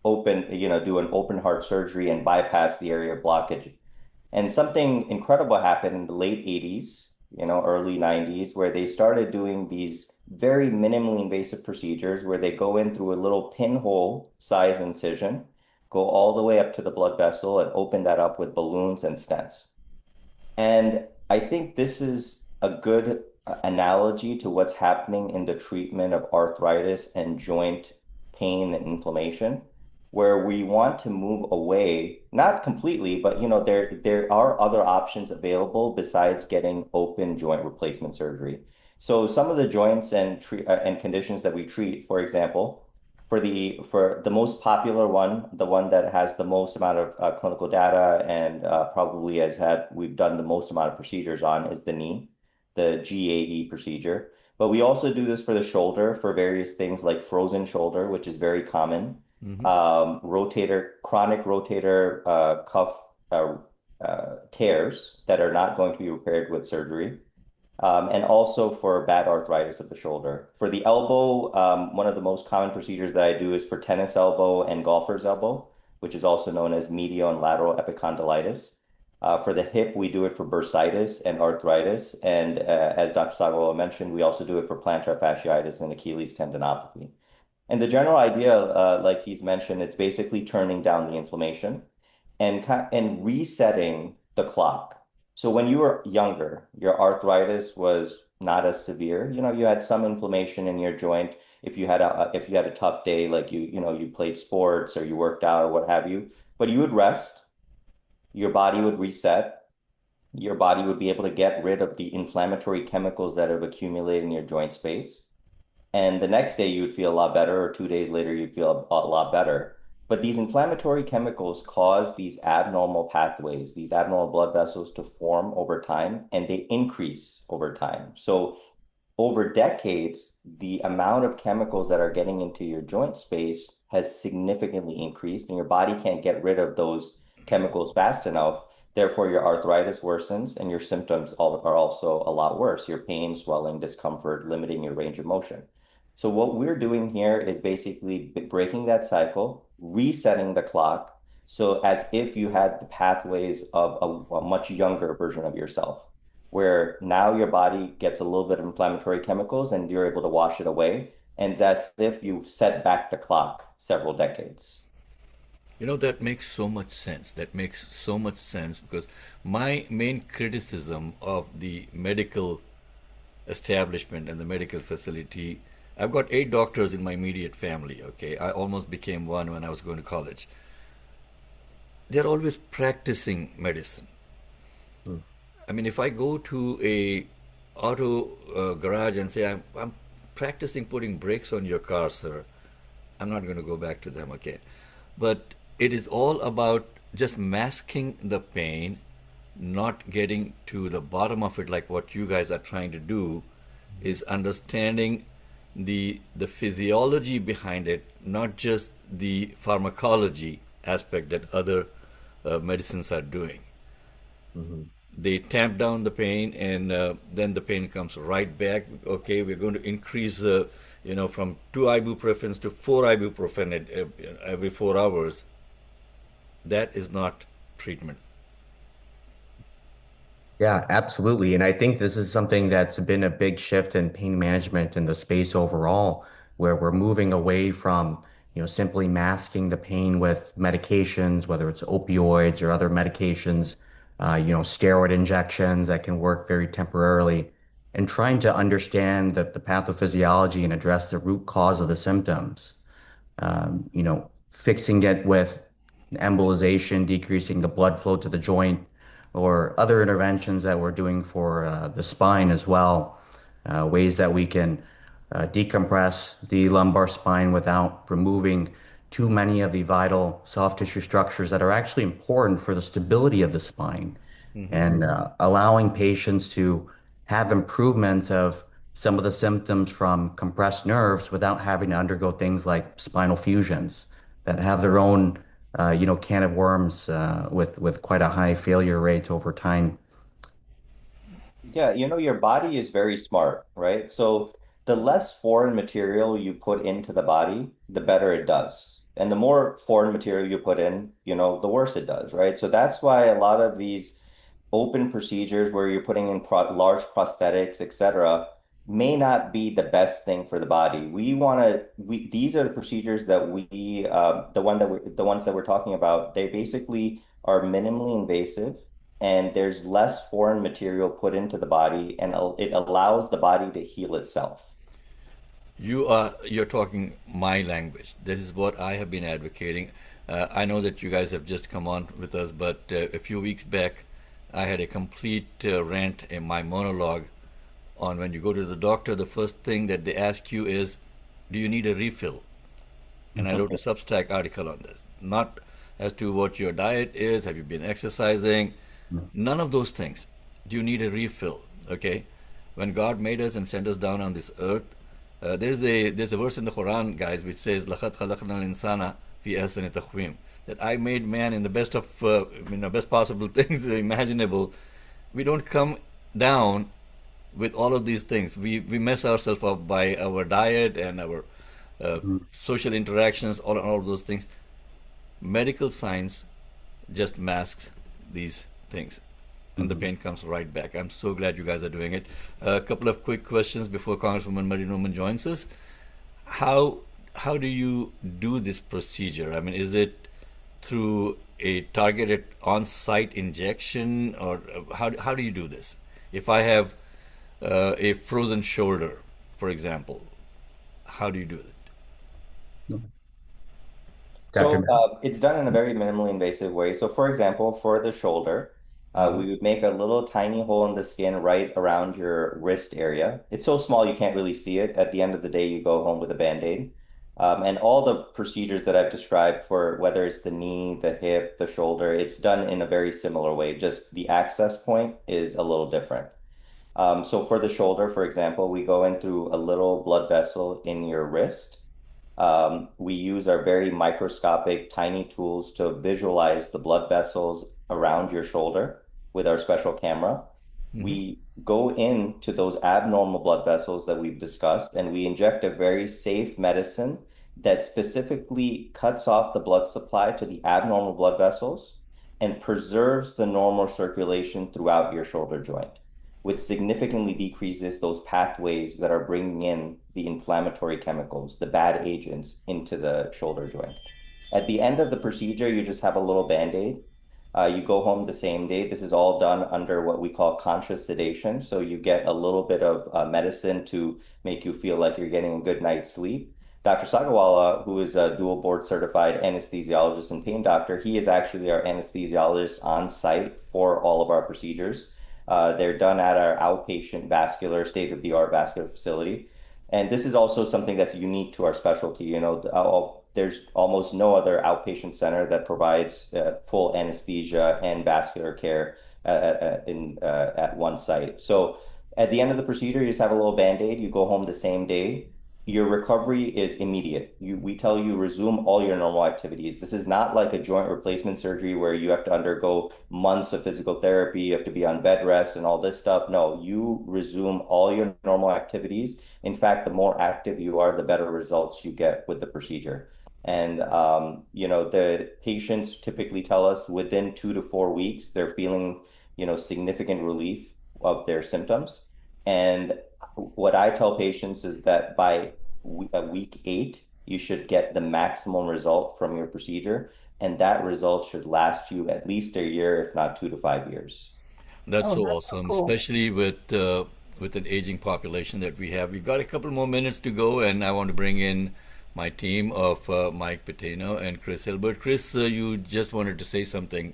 do an open heart surgery and bypass the area of blockage. And something incredible happened in the late 80s, early 90s, where they started doing these very minimally invasive procedures where they go in through a little pinhole size incision, go all the way up to the blood vessel and open that up with balloons and stents. And I think this is a good analogy to what's happening in the treatment of arthritis and joint pain and inflammation, where we want to move away, not completely, but there are other options available besides getting open joint replacement surgery. So some of the joints and conditions that we treat, for example, for the most popular one, the one that has the most amount of clinical data and probably we've done the most amount of procedures on, is the knee, the GAE procedure. But we also do this for the shoulder for various things like frozen shoulder, which is very common, chronic rotator cuff tears that are not going to be repaired with surgery. and also for bad arthritis of the shoulder. For the elbow, one of the most common procedures that I do is for tennis elbow and golfer's elbow, which is also known as medial and lateral epicondylitis. For the hip, we do it for bursitis and arthritis. And as Dr. Sagarwala mentioned, we also do it for plantar fasciitis and Achilles tendinopathy. And the general idea, like he's mentioned, it's basically turning down the inflammation and resetting the clock. So when you were younger, your arthritis was not as severe. You had some inflammation in your joint. If you had a tough day, like you played sports or you worked out or what have you, but you would rest, your body would reset, your body would be able to get rid of the inflammatory chemicals that have accumulated in your joint space. And the next day you would feel a lot better, or 2 days later you'd feel a lot better. But these inflammatory chemicals cause these abnormal pathways, these abnormal blood vessels to form over time, and they increase over time. So over decades, the amount of chemicals that are getting into your joint space has significantly increased, and your body can't get rid of those chemicals fast enough. Therefore, your arthritis worsens and your symptoms are also a lot worse. Your pain, swelling, discomfort, limiting your range of motion. So what we're doing here is basically breaking that cycle, resetting the clock, so as if you had the pathways of a much younger version of yourself, where now your body gets a little bit of inflammatory chemicals and you're able to wash it away, and it's as if you set back the clock several decades. That makes so much sense. That makes so much sense because my main criticism of the medical establishment and the medical facility, I've got 8 doctors in my immediate family, okay? I almost became one when I was going to college. They're always practicing medicine. I mean, if I go to a auto garage and say, I'm practicing putting brakes on your car, sir, I'm not going to go back to them again. But it is all about just masking the pain, not getting to the bottom of it like what you guys are trying to do, is understanding the physiology behind it, not just the pharmacology aspect that other medicines are doing. Mm-hmm. They tamp down the pain, and then the pain comes right back. Okay, we're going to increase, from 2 ibuprofens to 4 ibuprofen every 4 hours. That is not treatment. Yeah, absolutely. And I think this is something that's been a big shift in pain management in the space overall, where we're moving away from, simply masking the pain with medications, whether it's opioids or other medications, steroid injections that can work very temporarily, and trying to understand the pathophysiology and address the root cause of the symptoms. Fixing it with embolization, decreasing the blood flow to the joint, or other interventions that we're doing for the spine as well, ways that we can decompress the lumbar spine without removing too many of the vital soft tissue structures that are actually important for the stability of the spine, and allowing patients to have improvements of some of the symptoms from compressed nerves without having to undergo things like spinal fusions that have their own can of worms with quite a high failure rate over time. Yeah, your body is very smart, right? So the less foreign material you put into the body, the better it does. And the more foreign material you put in, the worse it does, right? So that's why a lot of these open procedures where you're putting in large prosthetics, etc., may not be the best thing for the body. These are the procedures that the ones that we're talking about, they basically are minimally invasive, and there's less foreign material put into the body, and it allows the body to heal itself. You're talking my language. This is what I have been advocating. I know that you guys have just come on with us, but a few weeks back, I had a complete rant in my monologue on when you go to the doctor, the first thing that they ask you is, do you need a refill? And I wrote a Substack article on this, not as to what your diet is, have you been exercising, none of those things. Do you need a refill? Okay, when God made us and sent us down on this earth, there's a verse in the Quran, guys, which says, لَقَدْ خَلَقْنَا الْإِنسَانَ فِي أَحْسَنِ تَقْوِيمٍ, that I made man in the best of best possible things imaginable. We don't come down with all of these things, we mess ourselves up by our diet and our social interactions, all of those things. Medical science just masks these things, and the pain comes right back. I'm so glad you guys are doing it. A couple of quick questions before Congresswoman Marie Newman joins us. How do you do this procedure? I mean, is it through a targeted on-site injection, or how do you do this? If I have a frozen shoulder, for example, how do you do it? So it's done in a very minimally invasive way. So for example, for the shoulder, we would make a little tiny hole in the skin right around your wrist area. It's so small you can't really see it. At the end of the day, you go home with a Band-Aid. And all the procedures that I've described for whether it's the knee, the hip, the shoulder, it's done in a very similar way. Just the access point is a little different. So for the shoulder, for example, we go in through a little blood vessel in your wrist. We use our very microscopic, tiny tools to visualize the blood vessels around your shoulder with our special camera. We go into those abnormal blood vessels that we've discussed, and we inject a very safe medicine that specifically cuts off the blood supply to the abnormal blood vessels and preserves the normal circulation throughout your shoulder joint, which significantly decreases those pathways that are bringing in the inflammatory chemicals, the bad agents, into the shoulder joint. At the end of the procedure, you just have a little Band-Aid. You go home the same day. This is all done under what we call conscious sedation. So you get a little bit of medicine to make you feel like you're getting a good night's sleep. Dr. Sagarwala, who is a dual board certified anesthesiologist and pain doctor, he is actually our anesthesiologist on site for all of our procedures. They're done at our outpatient vascular, state-of-the-art vascular facility. And this is also something that's unique to our specialty. You know, there's almost no other outpatient center that provides full anesthesia and vascular care at one site. So at the end of the procedure, you just have a little Band-Aid, you go home the same day. Your recovery is immediate. We tell you resume all your normal activities. This is not like a joint replacement surgery where you have to undergo months of physical therapy, you have to be on bed rest and all this stuff. No, you resume all your normal activities. In fact, the more active you are, the better results you get with the procedure. And, you know, the patients typically tell us within 2 to 4 weeks, they're feeling, you know, significant relief of their symptoms. And what I tell patients is that by week 8, you should get the maximum result from your procedure. And that result should last you at least a year, if not 2 to 5 years. That's Oh, so that's so awesome, cool. especially with an aging population that we have. We've got a couple more minutes to go, and I want to bring in my team of Mike Patino and Chris Hilbert. Chris, you just wanted to say something.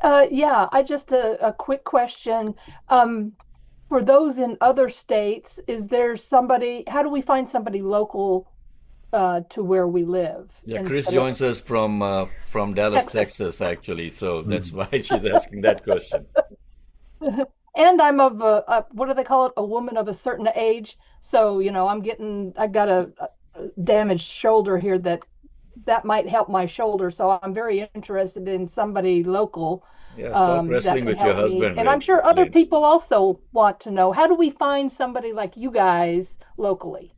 Yeah, I just a quick question. For those in other states, is there somebody, how do we find somebody local to where we live Yeah, Chris instead of joins us from Dallas, Texas? Texas, actually. So that's why she's asking that question. And I'm of what do they call it? A woman of a certain age. So, you know, I've got a damaged shoulder here that might help my shoulder. So I'm very interested in somebody local Yeah, stop that wrestling can with your help me. husband, And I'm sure other Lynn. people also want to know, how do we find somebody like you guys locally?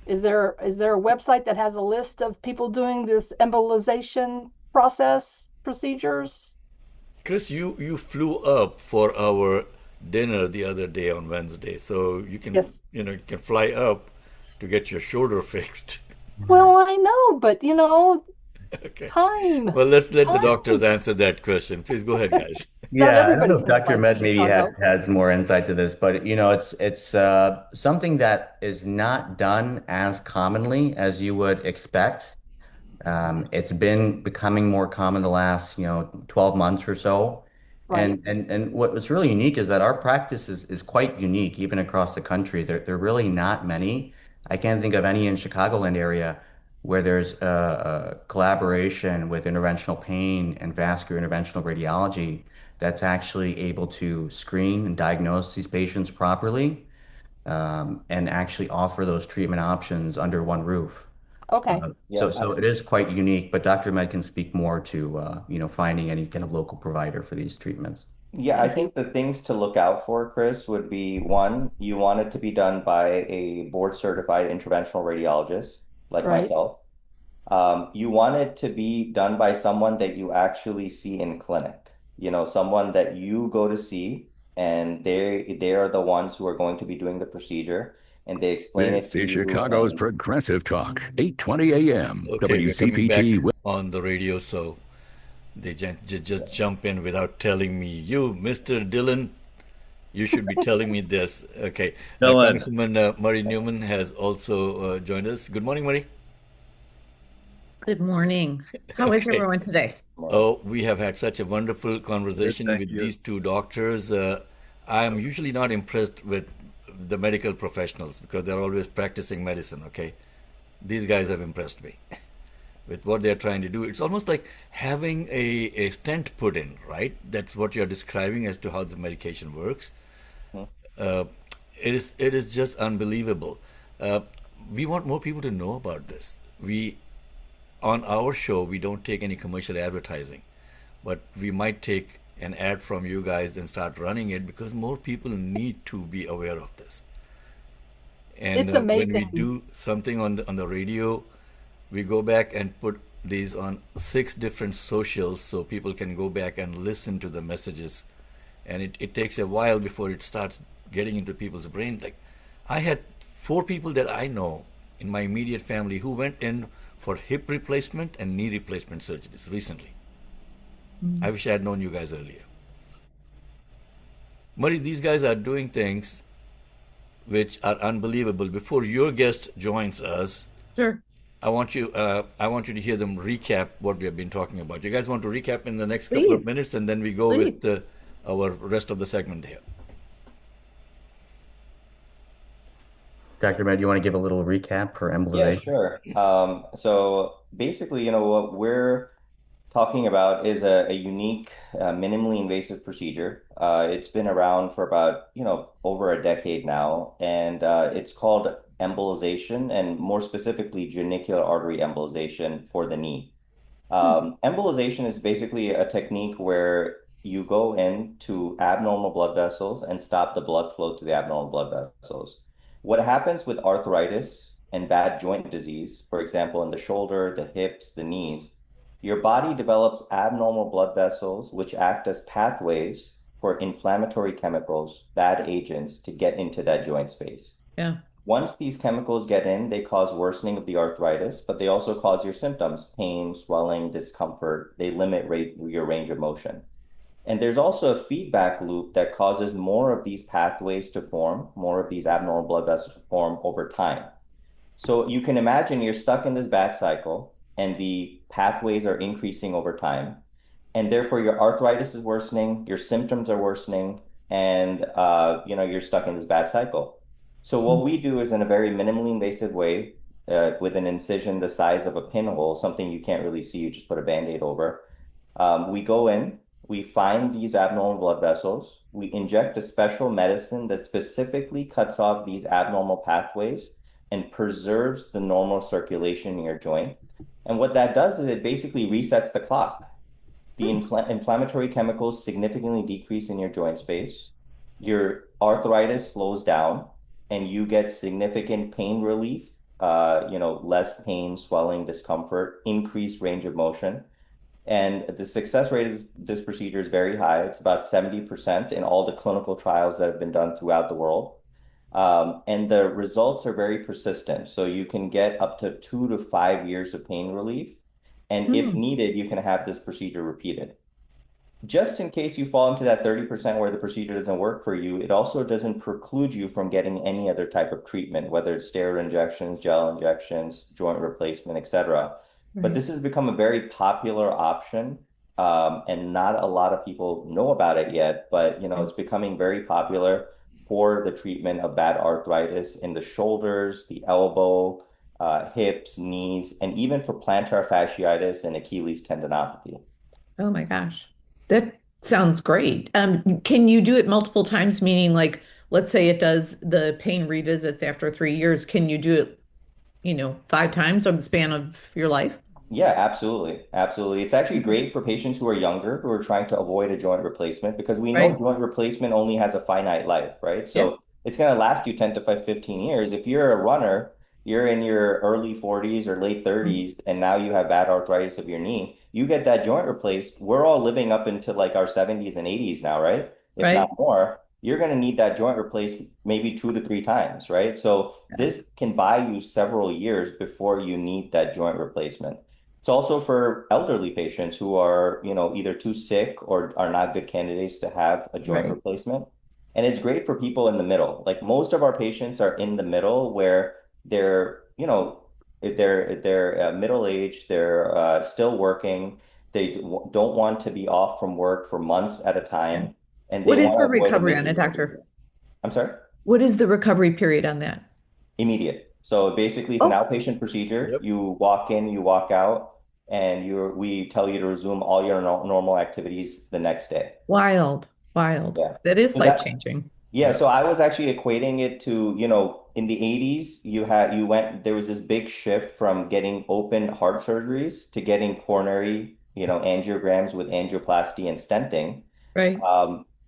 Is there a website that has a list of people doing this embolization procedures? Chris, you flew up for our dinner the other day on Wednesday, so you can Yes. you can fly up to get your shoulder fixed. Well, I know, but you know, Okay. time, Well, let's let the time. doctors answer that question. Please go ahead, guys. Not Yeah, I don't know everybody if can Dr. fly to Med maybe Chicago. has more insight to this, but you know, it's something that is not done as commonly as you would expect. It's been becoming more common the last, 12 months or so. Right. And what's really unique is that our practice is quite unique, even across the country. There are really not many. I can't think of any in Chicagoland area where there's a collaboration with interventional pain and vascular interventional radiology that's actually able to screen and diagnose these patients properly, and actually offer those treatment options under one roof. Okay. Yeah, So it is quite unique, but Dr. Med can speak more to finding any kind of local provider for these treatments. Yeah, I think the things to look out for, Chris, would be one, you want it to be done by a board certified interventional radiologist like Right. myself. You want it to be done by someone that you actually see in clinic, someone that you go to see, and they are the ones who are going to be doing the procedure, and they explain it This to is you. Chicago's And Progressive Talk, 820 AM, Okay, we're coming back WCPT. on the radio, so they just jump in without telling me. You, Mr. Dillon, you should be telling me this. Okay. Dylan. Congresswoman Murray Newman has also joined us. Good morning, Murray. Good morning. How is Okay. everyone today? Oh, we have had such a wonderful conversation Thank with you. these two doctors. I am usually not impressed with the medical professionals because they're always practicing medicine, okay? These guys have impressed me with what they're trying to do. It's almost like having a stent put in, right? That's what you're describing as to how the medication works. Uh, it is just unbelievable. We want more people to know about this. On our show, we don't take any commercial advertising, but we might take an ad from you guys and start running it because more people need to be aware of this. And It's when we amazing. do something on the radio, we go back and put these on 6 different socials so people can go back and listen to the messages. And it takes a while before it starts getting into people's brain. Like, I had 4 people that I know in my immediate family who went in for hip replacement and knee replacement surgeries recently. I wish I had known you guys earlier. Murray, these guys are doing things which are unbelievable. Before your guest joins us, Sure. I want you to hear them recap what we have been talking about. You guys want to recap in the next couple of Please. minutes, and then we go Please. with our rest of the segment here. Dr. Med, you want to give a little recap for Yeah, embolization? sure. So basically, what we're talking about is a unique, minimally invasive procedure. It's been around for about, over a decade now, and it's called embolization, and more specifically, genicular artery embolization for the knee. Embolization is basically a technique where you go into abnormal blood vessels and stop the blood flow to the abnormal blood vessels. What happens with arthritis and bad joint disease, for example, in the shoulder, the hips, the knees, your body develops abnormal blood vessels which act as pathways for inflammatory chemicals, bad agents, to get into that joint space. Yeah. Once these chemicals get in, they cause worsening of the arthritis, but they also cause your symptoms, pain, swelling, discomfort. They limit your range of motion. And there's also a feedback loop that causes more of these pathways to form, more of these abnormal blood vessels to form over time. So you can imagine you're stuck in this bad cycle and the pathways are increasing over time. And therefore your arthritis is worsening, your symptoms are worsening, and you're stuck in this bad cycle. So what we do is in a very minimally invasive way, with an incision the size of a pinhole, something you can't really see, you just put a Band-Aid over. We go in, we find these abnormal blood vessels, we inject a special medicine that specifically cuts off these abnormal pathways and preserves the normal circulation in your joint. And what that does is it basically resets the clock. The inflammatory chemicals significantly decrease in your joint space, your arthritis slows down, and you get significant pain relief, less pain, swelling, discomfort, increased range of motion. And the success rate of this procedure is very high. It's about 70% in all the clinical trials that have been done throughout the world. And the results are very persistent. So you can get up to 2 to 5 years of pain relief. And if needed, you can have this procedure repeated. Just in case you fall into that 30% where the procedure doesn't work for you, it also doesn't preclude you from getting any other type of treatment, whether it's steroid injections, gel injections, joint replacement, etc. But this has become a very popular option, and not a lot of people know about it yet, but it's becoming very popular for the treatment of bad arthritis in the shoulders, the elbow, hips, knees, and even for plantar fasciitis and Achilles tendinopathy. Oh my gosh. That sounds great. Can you do it multiple times? Meaning, like, let's say it does the pain revisits after 3 years. Can you do it, 5 times over the span of your life? Yeah, absolutely. Absolutely. It's actually great for patients who are younger, who are trying to avoid a joint replacement, because we know Right. joint replacement only has a finite life, right? Yep. So it's going to last you 10 to 15 years. If you're a runner, you're in your early 40s or late Mhm. 30s, and now you have bad arthritis of your knee, you get that joint replaced. We're all living up into like our 70s and 80s now, right? If not Right. more, you're going to need that joint replaced maybe 2 to 3 times, right? So Yeah. this can buy you several years before you need that joint replacement. It's also for elderly patients who are, either too sick or are not good candidates to have a joint Right. replacement. And it's great for people in the middle. Like most of our patients are in the middle where they're middle aged, they're still working, don't want to be off from work for months at a Yeah. time, and they What is want the to avoid a recovery on major it, doctor? procedure. I'm sorry? What is the recovery period on that? Immediate. So basically, it's an Oh, outpatient procedure. Yep. You walk in, you walk out, and we tell you to resume all your normal activities the next day. wild, wild. Yeah. That is So life that changing. yeah, Yep. so I was actually equating it to, in the 80s, there was this big shift from getting open heart surgeries to getting coronary, angiograms with angioplasty and stenting. Right.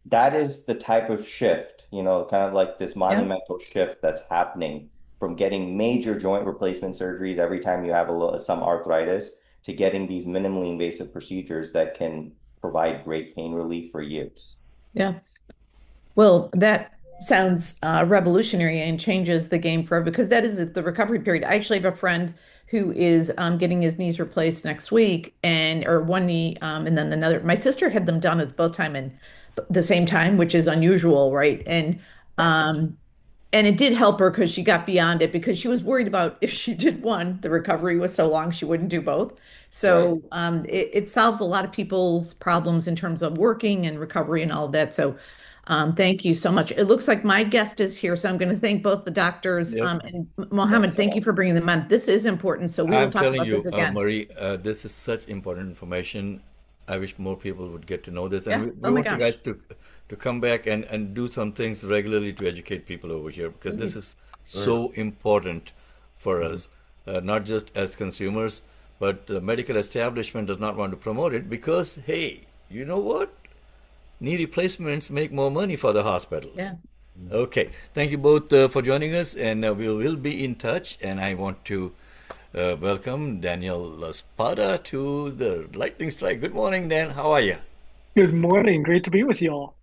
That is the type of shift, kind of like this Yeah. monumental shift that's happening from getting major joint replacement surgeries every time you have some arthritis to getting these minimally invasive procedures that can provide great pain relief for years. Yeah. Well, that sounds revolutionary and changes the game forever because that is the recovery period. I actually have a friend who is getting his knees replaced next week, and or one knee, and then another. My sister had them done at both time and the same time, which is unusual, right? Um, and it did help her because she got beyond it because she was worried about if she did one, the recovery was so long she wouldn't do both. Right. So it solves a lot of people's problems in terms of working and recovery and all of that. So thank you so much. It looks like my guest is here, so I'm going to thank both the doctors Yep. and Thank Mohammed. you so Thank you much. for bringing them on. This is important, so we will I'm talk telling about this you, again. Marie, this is such important information. I wish more people would get to know this, and Yeah. we Oh my want you gosh. guys to come back and do some things regularly to educate people over here because this Please. is so important for us, not just as consumers, but the medical establishment does not want to promote it because, hey, you know what? Knee replacements make more money for the hospitals. Yeah. Okay, thank you both for joining us, and we will be in touch. And I want to welcome Daniel Spada to the Lightning Strike. Good morning, Dan. How are you? Good morning. Great to be with you all.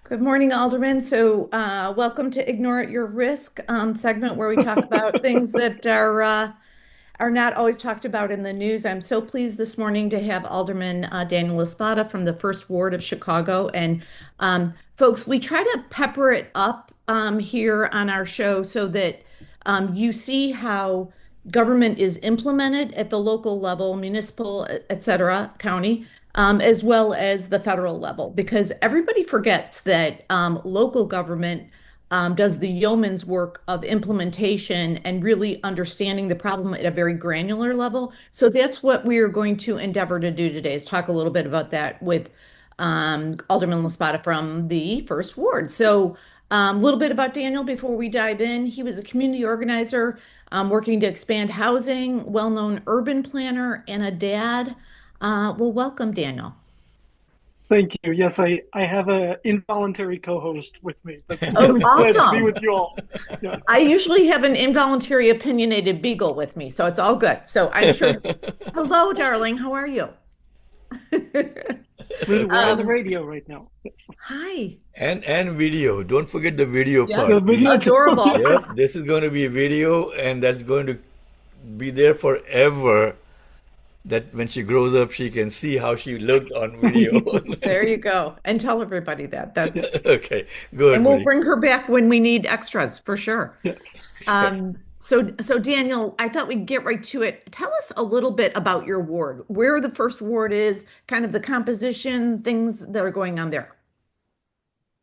Good morning, Alderman. So, welcome to Ignore at Your Risk segment where we talk about things that are not always talked about in the news. I'm so pleased this morning to have Alderman Daniel Espada from the First Ward of Chicago. And folks, we try to pepper it up here on our show so that you see how government is implemented at the local level, municipal, et cetera, county, as well as the federal level, because everybody forgets that local government does the yeoman's work of implementation and really understanding the problem at a very granular level. So that's what we are going to endeavor to do today is talk a little bit about that with Alderman Laspada from the First Ward. So a little bit about Daniel before we dive in. He was a community organizer working to expand housing, well-known urban planner, and a dad. Well, welcome, Daniel. Thank you. Yes, I have a involuntary co-host with me. That's Oh, glad to be awesome. with you all. Yeah. I usually have an involuntary opinionated beagle with me, so it's all good. So I'm sure. Hello, darling. How are you? We're on the radio right now. Yes. Hi. And video. Don't forget the video Yeah. part. The video too. Adorable. Yep, this is going to be a video, and that's going to be there forever. That when she grows up, she can see how she looked on video. There you go. And tell everybody that. That's Okay, good, and we'll Marie. bring her back when we need extras for sure. Yeah. So Daniel, I thought we'd get right to it. Tell us a little bit about your ward, where the First Ward is, kind of the composition, things that are going on there.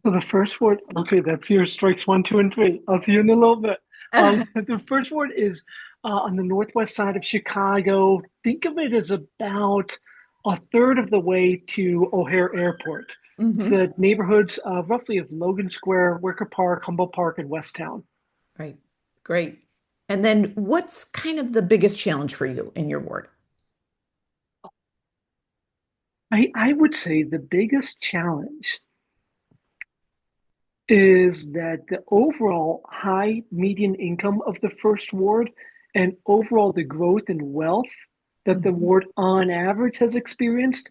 So the first word, okay, that's your strikes 1, 2, and 3. I'll see you in a little bit. The first word is on the northwest side of Chicago. Think of it as about a third of the way to O'Hare Airport. It's Mhm. the neighborhoods roughly of Logan Square, Wicker Park, Humboldt Park, and Westtown. Right. Great. And then what's kind of the biggest challenge for you in your ward? I would say the biggest challenge is that the overall high median income of the first ward and overall the growth in wealth that the ward on average has experienced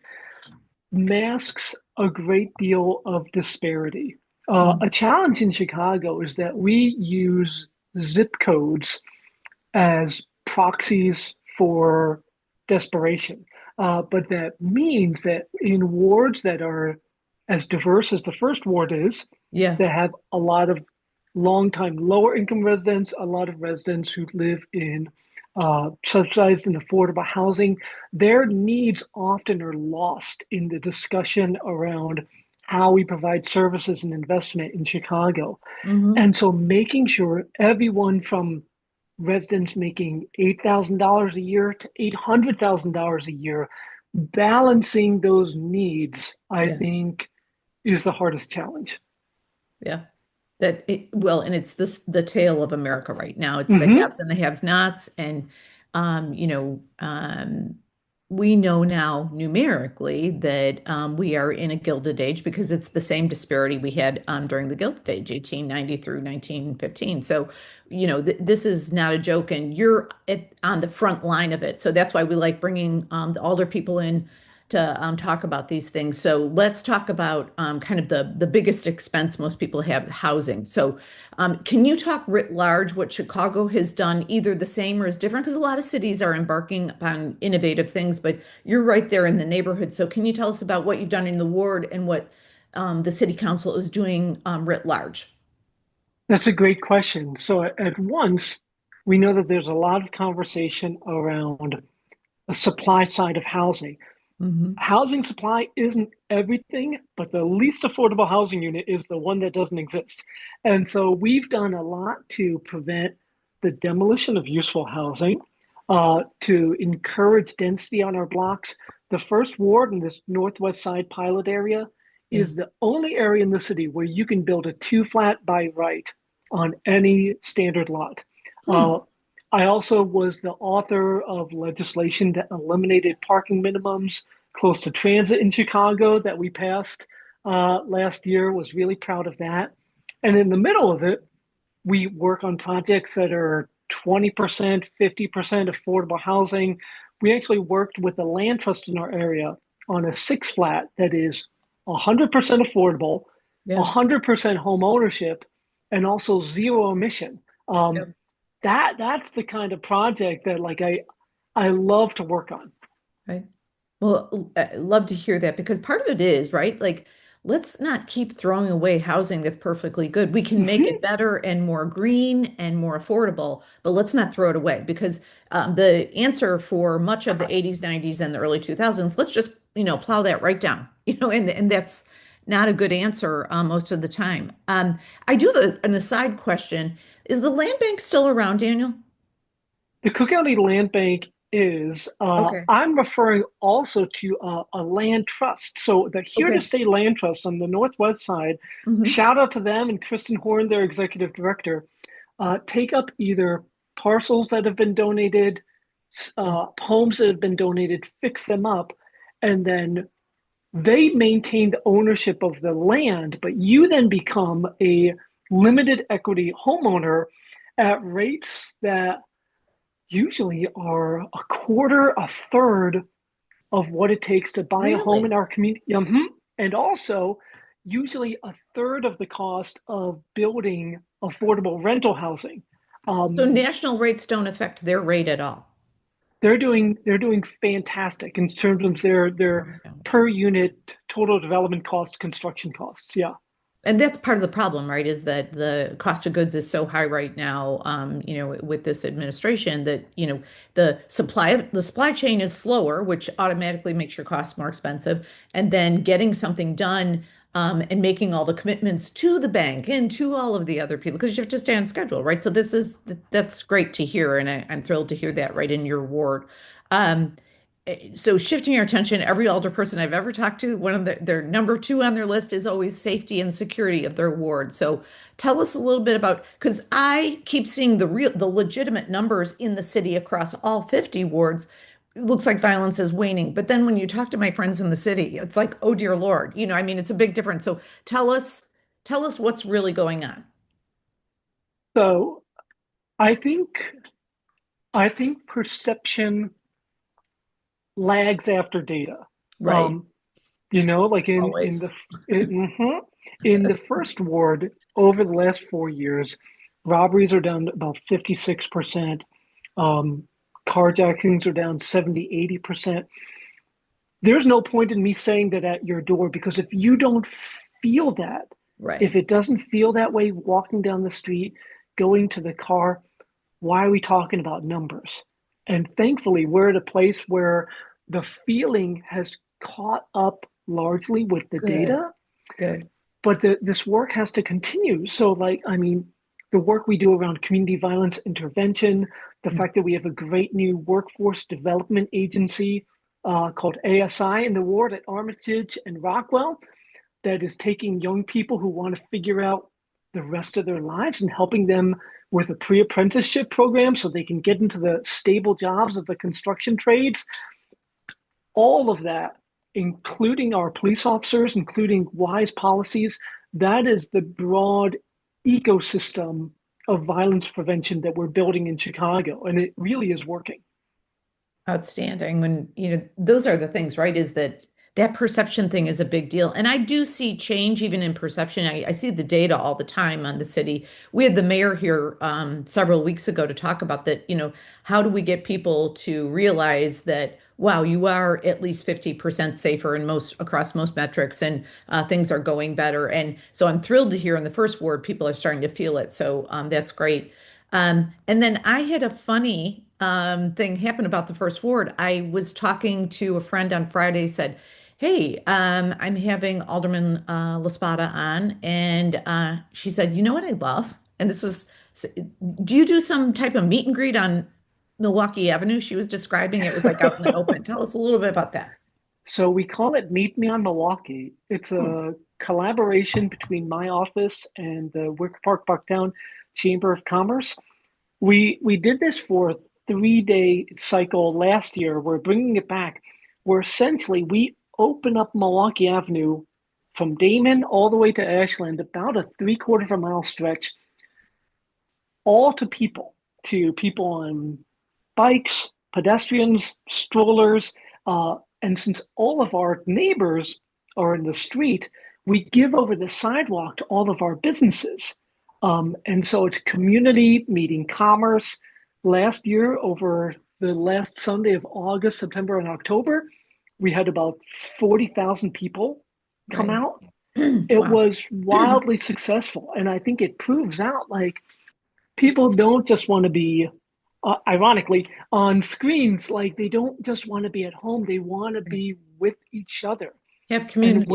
masks a great deal of disparity. A challenge in Chicago is that we use zip codes as proxies for desperation. But that means that in wards that are as diverse as the first ward is, Yeah. that have a lot of long-time lower income residents, a lot of residents who live in subsidized and affordable housing, their needs often are lost in the discussion around how we provide services and investment in Chicago. And so making sure everyone from residents making $8,000 a year to $800,000 a year, balancing those needs, I think, is the hardest challenge. Yeah. Well, and it's the tale of America right now. It's the Mhm. haves and the have-nots. And we know now numerically that we are in a Gilded Age because it's the same disparity we had during the Gilded Age, 1890 through 1915. So, this is not a joke, and you're on the front line of it. So that's why we like bringing the older people in to talk about these things. So let's talk about kind of the biggest expense most people have, housing. So can you talk writ large what Chicago has done, either the same or is different? Because a lot of cities are embarking upon innovative things, but you're right there in the neighborhood. So can you tell us about what you've done in the ward and what the city council is doing writ large? That's a great question. So at once, we know that there's a lot of conversation around the supply side of housing. Housing supply isn't everything, but the least affordable housing unit is the one that doesn't exist. And so we've done a lot to prevent the demolition of useful housing, to encourage density on our blocks. The first ward in this Northwest Side pilot area is the only area in the city where you can build a 2-flat by right on any standard lot. I also was the author of legislation that eliminated parking minimums close to transit in Chicago that we passed last year. Was really proud of that. And in the middle of it, we work on projects that are 20%, 50% affordable housing. We actually worked with the land trust in our area on a 6-flat that is 100% affordable, 100% home ownership, and also zero emission. That's the kind of project that I love to work on. Right. Well, I love to hear that because part of it is, right? Like, let's not keep throwing away housing that's perfectly good. We can make it better and more green and more affordable, but let's not throw it away because the answer for much of the 80s, 90s, and the early 2000s, let's just, plow that right down, and that's not a good answer most of the time. I do have an aside question. Is the land bank still around, Daniel? The Cook County Land Bank is. Okay. I'm referring also to a land trust. So the Here to Stay Land Trust on the Northwest Side, shout out to them and Kristen Horn, their executive director, take up either parcels that have been donated, homes that have been donated, fix them up, and then they maintain the ownership of the land, but you then become a limited equity homeowner at rates that usually are a quarter, a third of what it takes to buy a home in our community. And also, usually a third of the cost of building affordable rental housing. So national rates don't affect their rate at all. They're doing fantastic in terms of their per unit total development cost, construction costs. Yeah. And that's part of the problem, right? Is that the cost of goods is so high right now, with this administration that, the supply chain is slower, which automatically makes your costs more expensive. And then getting something done and making all the commitments to the bank and to all of the other people, because you have to stay on schedule, right? So that's great to hear. And I'm thrilled to hear that right in your ward. So shifting our attention, every older person I've ever talked to, one of their number 2 on their list is always safety and security of their ward. So tell us a little bit about, because I keep seeing the legitimate numbers in the city across all 50 wards. it looks like violence is waning. But then when you talk to my friends in the city, it's like, oh dear Lord, I mean, it's a big difference. So tell us what's really going on. So I think perception lags after data. Right. Like in Always. in the first ward over the last 4 years, robberies are down about 56%. Carjackings are down 70, 80%. There's no point in me saying that at your door, because if you don't feel that, Right. if it doesn't feel that way walking down the street, going to the car, why are we talking about numbers? And thankfully, we're at a place where the feeling has caught up largely with the Good. data, Good. but this work has to continue. So, the work we do around community violence intervention, the fact that we have a great new workforce development agency called ASI in the ward at Armitage and Rockwell that is taking young people who want to figure out the rest of their lives and helping them with a pre-apprenticeship program so they can get into the stable jobs of the construction trades. All of that, including our police officers, including wise policies, that is the broad ecosystem of violence prevention that we're building in Chicago, and it really is working. Outstanding. When, those are the things, right? Is that perception thing is a big deal. And I do see change even in perception. I see the data all the time on the city. We had the mayor here several weeks ago to talk about that, how do we get people to realize that, wow, you are at least 50% safer across most metrics, and things are going better. And so I'm thrilled to hear in the first ward, people are starting to feel it. So that's great. And then I had a funny thing happen about the first ward. I was talking to a friend on Friday, said, hey, I'm having Alderman LaSpada on, and she said, you know what I love? And do you do some type of meet and greet on Milwaukee Avenue? She was describing it was like out in the open. Tell us a little bit about that. So we call it Meet Me on Milwaukee. It's a collaboration between my office and the Wicker Park Bucktown Chamber of Commerce. We did this for a 3-day cycle last year. We're bringing it back, where essentially we open up Milwaukee Avenue from Damon all the way to Ashland, about a 3/4 of a mile stretch, all to people on bikes, pedestrians, strollers, and since all of our neighbors are in the street, we give over the sidewalk to all of our businesses. And so it's community meeting commerce. Last year, over the last Sunday of August, September, and October, we had about 40,000 people come out. It was wildly successful. And I think it proves out people don't just want to be, ironically, on screens. They don't just want to be at home. They want to be with each other. Have community.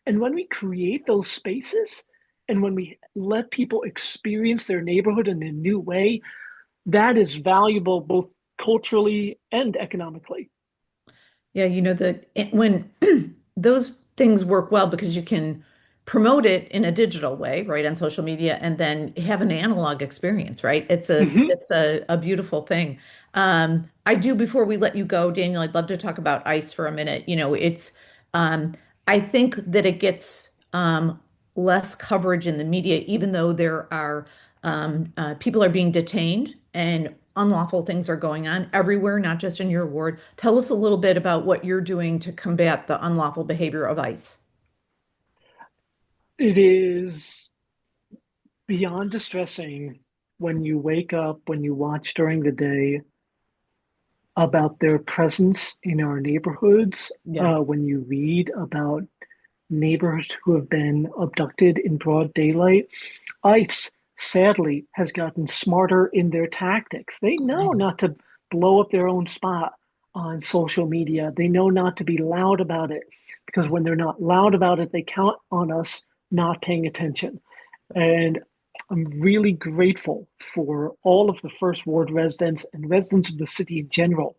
And when we create those spaces, and when we let people experience their neighborhood in a new way, that is valuable both culturally and economically. Yeah, when those things work well, because you can promote it in a digital way, right, on social media, and then have an analog experience, right? It's a beautiful thing. Before we let you go, Daniel, I'd love to talk about ICE for a minute. I think that it gets less coverage in the media, even though there are people are being detained and unlawful things are going on everywhere, not just in your ward. Tell us a little bit about what you're doing to combat the unlawful behavior of ICE. It is beyond distressing when you wake up, when you watch during the day about their presence in our neighborhoods, when you read about neighbors who have been abducted in broad daylight. ICE, sadly, has gotten smarter in their tactics. They know not to blow up their own spot on social media. They know not to be loud about it, because when they're not loud about it, they count on us not paying attention. And I'm really grateful for all of the First Ward residents and residents of the city in general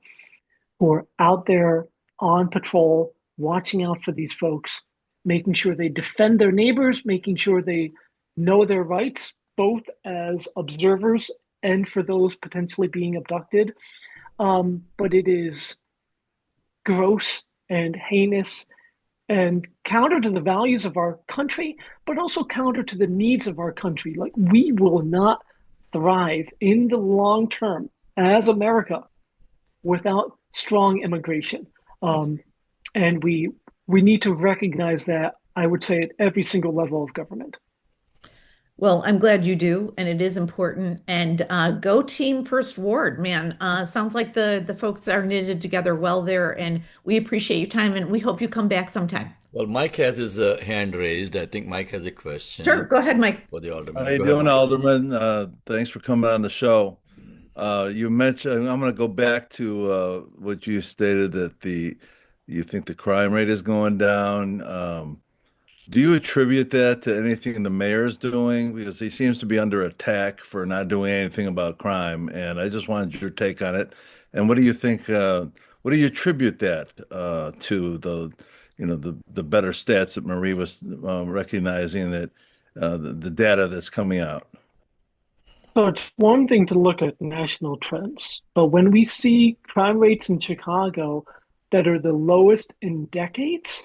who are out there on patrol, watching out for these folks, making sure they defend their neighbors, making sure they know their rights, both as observers and for those potentially being abducted. but it is gross and heinous and counter to the values of our country, but also counter to the needs of our country. Like, we will not thrive in the long term as America without strong immigration. And we need to recognize that, I would say, at every single level of government. Well, I'm glad you do, and it is important. And go team First Ward, man. Sounds like the folks are knitted together well there, and we appreciate your time, and we hope you come back sometime. Well, Mike has his hand raised. I think Mike has a question. Sure, go ahead, Mike. For the alderman. How you doing, Alderman? Thanks for coming on the show. You mentioned, I'm going to go back to what you stated, that you think the crime rate is going down. Do you attribute that to anything the mayor is doing? Because he seems to be under attack for not doing anything about crime, and I just wanted your take on it. And what do you think? What do you attribute that to? The better stats that Marie was recognizing, that the data that's coming out. So it's one thing to look at national trends, but when we see crime rates in Chicago that are the lowest in decades,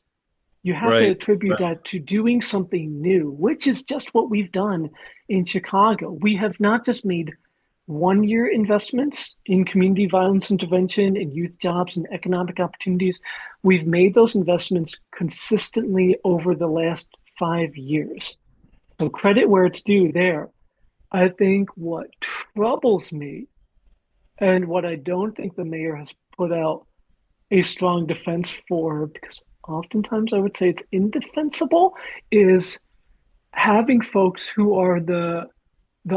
you have to attribute that to doing something new, which is just what we've done in Chicago. We have not just made one-year investments in community violence intervention and youth jobs and economic opportunities. We've made those investments consistently over the last 5 years. So credit where it's due there. I think what troubles me, and what I don't think the mayor has put out a strong defense for, because oftentimes I would say it's indefensible, is having folks who are the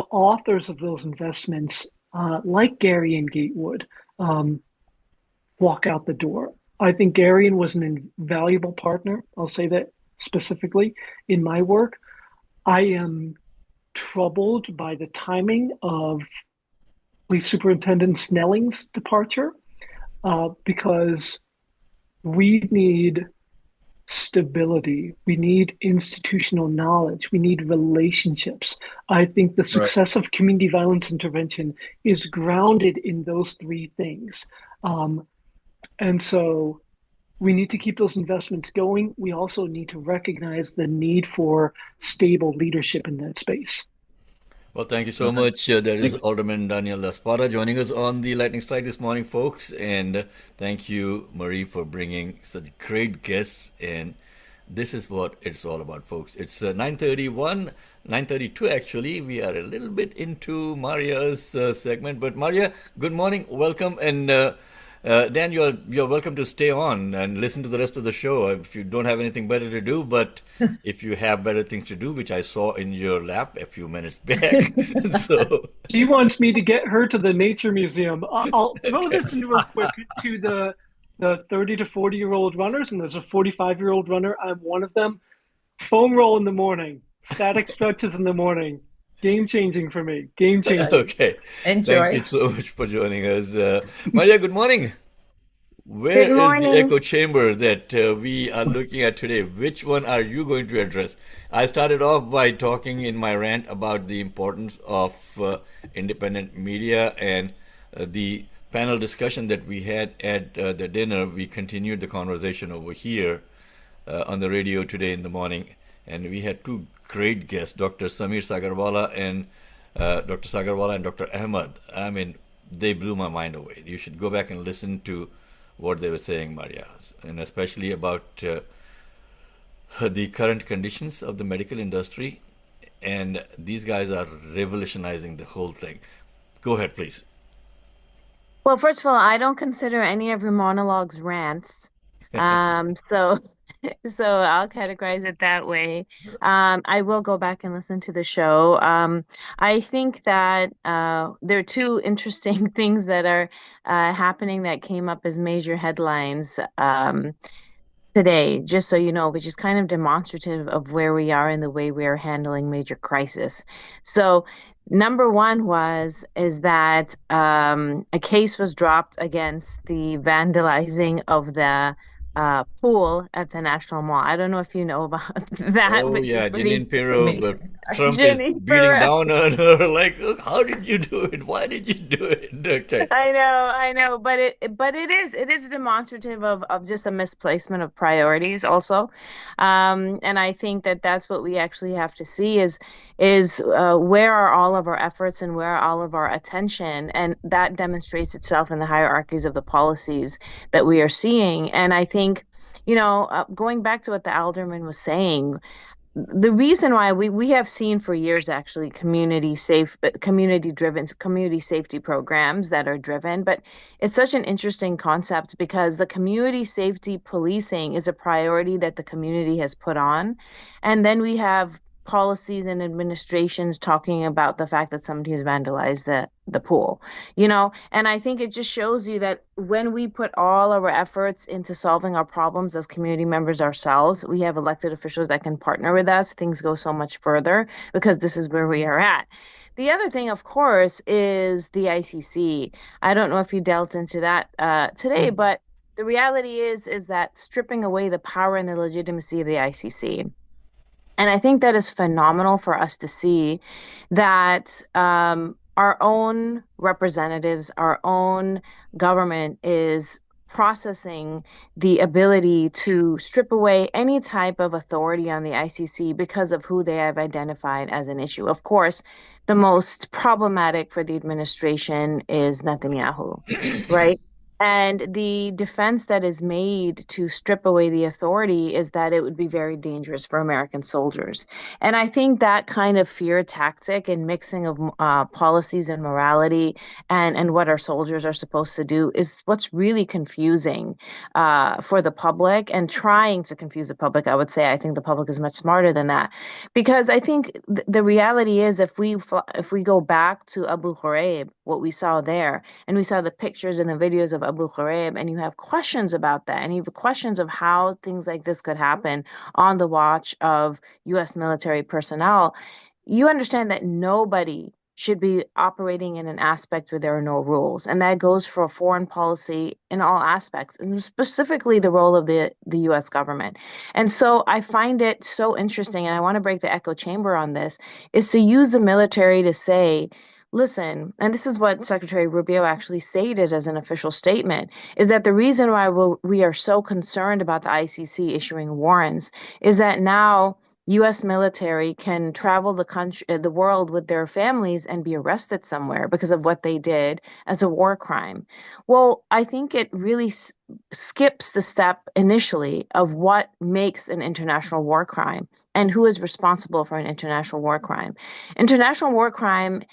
authors of those investments, like Gary and Gatewood, walk out the door. I think Gary was an invaluable partner. I'll say that specifically in my work. I am troubled by the timing of Police Superintendent Snelling's departure, because we need stability. We need institutional knowledge. We need relationships. I think the success of community violence intervention is grounded in those three things. And so we need to keep those investments going. We also need to recognize the need for stable leadership in that space. Well, thank you so much. That is Alderman Daniel Laspada joining us on the Lightning Strike this morning, folks. And thank you, Marie, for bringing such great guests. And this is what it's all about, folks. It's 9:31, 9:32 actually. We are a little bit into Maria's segment. But Maria, good morning, welcome. And Dan, you're welcome to stay on and listen to the rest of the show if you don't have anything better to do. But if you have better things to do, which I saw in your lap a few minutes back. So she wants me to get her to the Nature Museum. I'll throw this in real quick to the 30 to 40-year-old runners, and there's a 45-year-old runner. I'm one of them. Foam roll in the morning, static stretches in the morning. Game changing for me. Game changing. Okay. Enjoy. Thank you so much for joining us. Maria, good morning. Where is the echo chamber that we are looking at today? Which one are you going to address? I started off by talking in my rant about the importance of independent media and the panel discussion that we had at the dinner. We continued the conversation over here on the radio today in the morning. And we had two great guests, Dr. Samir Sagarwala and Dr. Ahmed. I mean, they blew my mind away. You should go back and listen to what they were saying, Maria, and especially about the current conditions of the medical industry. And these guys are revolutionizing the whole thing. Go ahead, please. Well, first of all, I don't consider any of your monologues rants. So I'll categorize it that way. I will go back and listen to the show. I think that there are two interesting things that are happening that came up as major headlines today, just so you know, which is kind of demonstrative of where we are in the way we are handling major crisis. So number one is that a case was dropped against the vandalizing of the pool at the National Mall. I don't know if you know about that, Oh but she's yeah, pretty Jeanine Pirro, but amazing. Trump is Jenny beating Ferrer. down on her like, "Look, how did you do it? Why did you do it?" Okay. I know, but it is demonstrative of just a misplacement of priorities also, and I think that that's what we actually have to see is where are all of our efforts and where are all of our attention, and that demonstrates itself in the hierarchies of the policies that we are seeing, and I think. Going back to what the alderman was saying, the reason why we have seen for years actually community driven community safety programs that are driven, but it's such an interesting concept because the community safety policing is a priority that the community has put on, and then we have policies and administrations talking about the fact that somebody has vandalized the pool, and I think it just shows you that when we put all of our efforts into solving our problems as community members ourselves, we have elected officials that can partner with us, things go so much further because this is where we are at. The other thing, of course, is the ICC. I don't know if you dealt into that today, but the reality is that stripping away the power and the legitimacy of the ICC. And I think that is phenomenal for us to see that our own representatives, our own government is processing the ability to strip away any type of authority on the ICC because of who they have identified as an issue. Of course, the most problematic for the administration is Netanyahu, right? And the defense that is made to strip away the authority is that it would be very dangerous for American soldiers. And I think that kind of fear tactic and mixing of policies and morality and what our soldiers are supposed to do is what's really confusing for the public and trying to confuse the public. I would say I think the public is much smarter than that, because I think the reality is if we go back to Abu Ghraib, what we saw there, and we saw the pictures and the videos of Abu Ghraib, and you have questions about that, and you have questions of how things like this could happen on the watch of U.S. military personnel, you understand that nobody should be operating in an aspect where there are no rules. And that goes for foreign policy in all aspects, and specifically the role of the U.S. government. And so I find it so interesting, and I want to break the echo chamber on this, is to use the military to say, listen, and this is what Secretary Rubio actually stated as an official statement, is that the reason why we are so concerned about the ICC issuing warrants is that now U.S. military can travel the world with their families and be arrested somewhere because of what they did as a war crime. Well, I think it really skips the step initially of what makes an international war crime and who is responsible for an international war crime. International war crime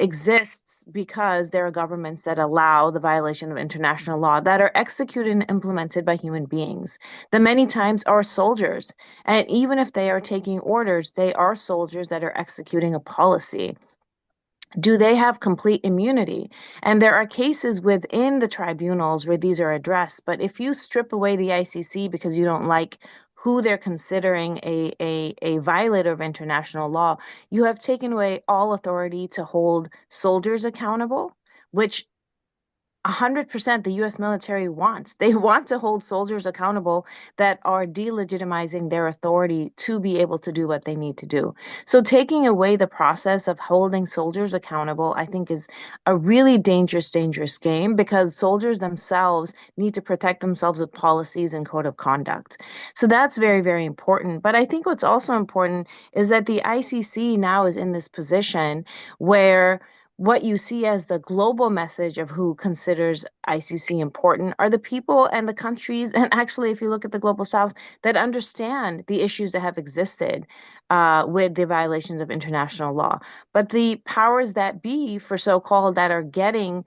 exists because there are governments that allow the violation of international law that are executed and implemented by human beings that many times are soldiers. And even if they are taking orders, they are soldiers that are executing a policy. Do they have complete immunity? And there are cases within the tribunals where these are addressed. But if you strip away the ICC because you don't like who they're considering a violator of international law, you have taken away all authority to hold soldiers accountable, which 100% the U.S. military wants. They want to hold soldiers accountable that are delegitimizing their authority to be able to do what they need to do. So taking away the process of holding soldiers accountable, I think, is a really dangerous game, because soldiers themselves need to protect themselves with policies and code of conduct. So that's very, very important. But I think what's also important is that the ICC now is in this position where what you see as the global message of who considers ICC important are the people and the countries, and actually, if you look at the global south, that understand the issues that have existed with the violations of international law. But the powers that be, for so-called, that are getting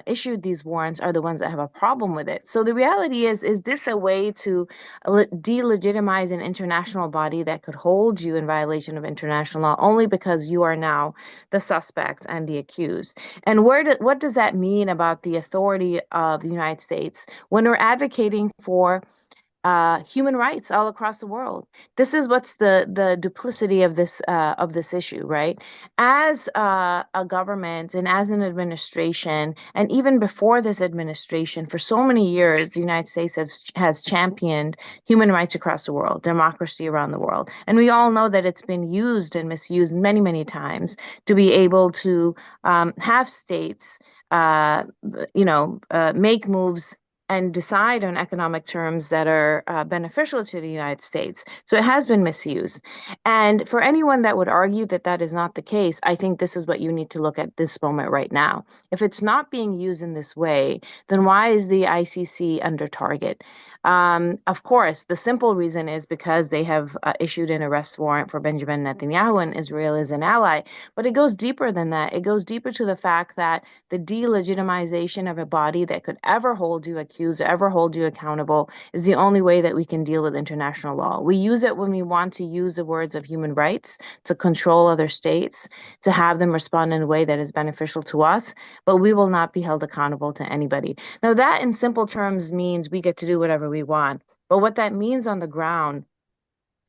issued these warrants are the ones that have a problem with it. So the reality is this a way to delegitimize an international body that could hold you in violation of international law only because you are now the suspect and the accused? And what does that mean about the authority of the United States when we're advocating for human rights all across the world. This is what's the duplicity of this issue, right? As a government and as an administration, and even before this administration, for so many years, the United States has championed human rights across the world, democracy around the world, and we all know that it's been used and misused many, many times to be able to have states, make moves and decide on economic terms that are beneficial to the United States. So it has been misused. And for anyone that would argue that that is not the case, I think this is what you need to look at this moment right now. If it's not being used in this way, then why is the ICC under target? Of course, the simple reason is because they have issued an arrest warrant for Benjamin Netanyahu, and Israel is an ally. But it goes deeper than that. It goes deeper to the fact that the delegitimization of a body that could ever hold you accused, ever hold you accountable, is the only way that we can deal with international law. We use it when we want to use the words of human rights to control other states, to have them respond in a way that is beneficial to us, but we will not be held accountable to anybody. Now, that in simple terms means we get to do whatever we want. But what that means on the ground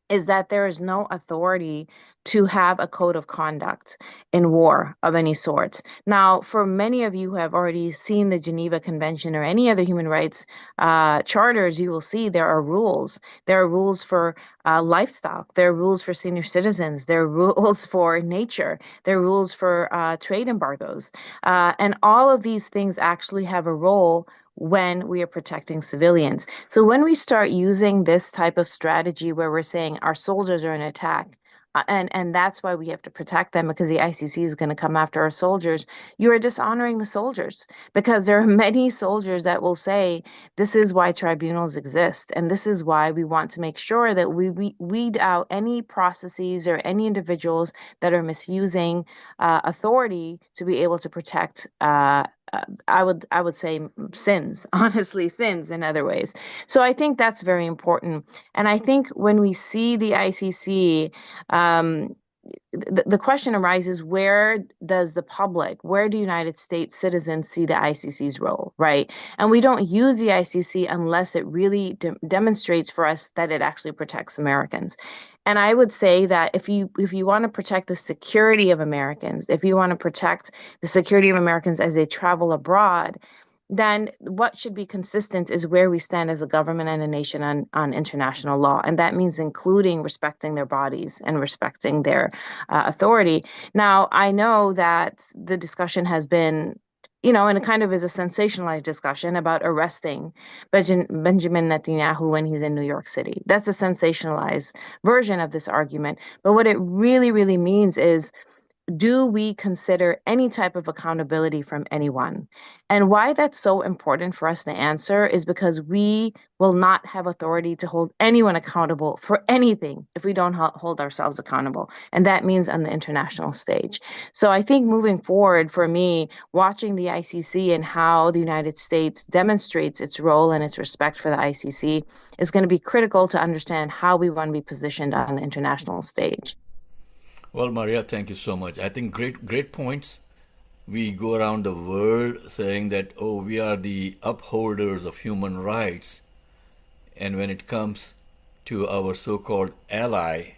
is that there is no authority to have a code of conduct in war of any sort. Now, for many of you who have already seen the Geneva Convention or any other human rights charters, you will see there are rules. There are rules for livestock. There are rules for senior citizens. There are rules for nature. There are rules for trade embargoes. And all of these things actually have a role when we are protecting civilians. So when we start using this type of strategy where we're saying our soldiers are in attack, and that's why we have to protect them because the ICC is going to come after our soldiers, you are dishonoring the soldiers, because there are many soldiers that will say this is why tribunals exist, and this is why we want to make sure that we weed out any processes or any individuals that are misusing authority to be able to protect I would say sins, honestly, sins in other ways. So I think that's very important. And I think when we see the ICC, the question arises, where does the public, where do United States citizens see the ICC's role, right? And we don't use the ICC unless it really demonstrates for us that it actually protects Americans. And I would say that if you want to protect the security of Americans, if you want to protect the security of Americans as they travel abroad, then what should be consistent is where we stand as a government and a nation on international law. And that means including respecting their bodies and respecting their authority. Now, I know that the discussion has been, and it kind of is a sensationalized discussion about arresting Benjamin Netanyahu when he's in New York City. That's a sensationalized version of this argument. But what it really, really means is, do we consider any type of accountability from anyone? And why that's so important for us to answer is because we will not have authority to hold anyone accountable for anything if we don't hold ourselves accountable. And that means on the international stage. So I think moving forward, for me, watching the ICC and how the United States demonstrates its role and its respect for the ICC is going to be critical to understand how we want to be positioned on the international stage. Well, Maria, thank you so much. I think great points. We go around the world saying that, oh, we are the upholders of human rights. And when it comes to our so-called ally,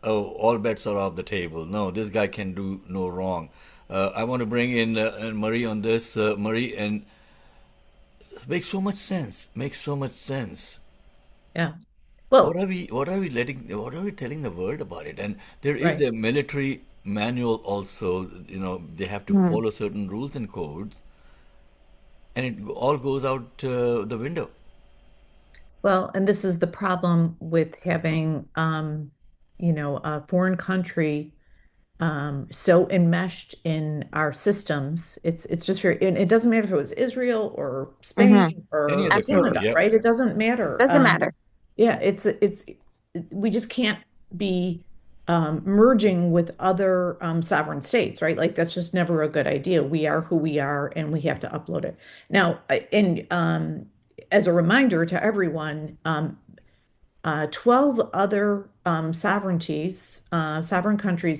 oh, all bets are off the table. No, this guy can do no wrong. I want to bring in Marie on this. Marie, and it makes so much sense. Yeah. Well, what are we telling the world about it? And there is a military manual also, they have to follow certain rules and codes, and it all goes out the window. Well, and this is the problem with having, a foreign country so enmeshed in our systems. It's just very, and it doesn't matter if it was Israel or Spain or Canada, right? It doesn't matter. Doesn't matter. Yeah, we just can't be merging with other sovereign states, right? Like that's just never a good idea. We are who we are, and we have to upload it. Now, as a reminder to everyone, 12 other sovereign countries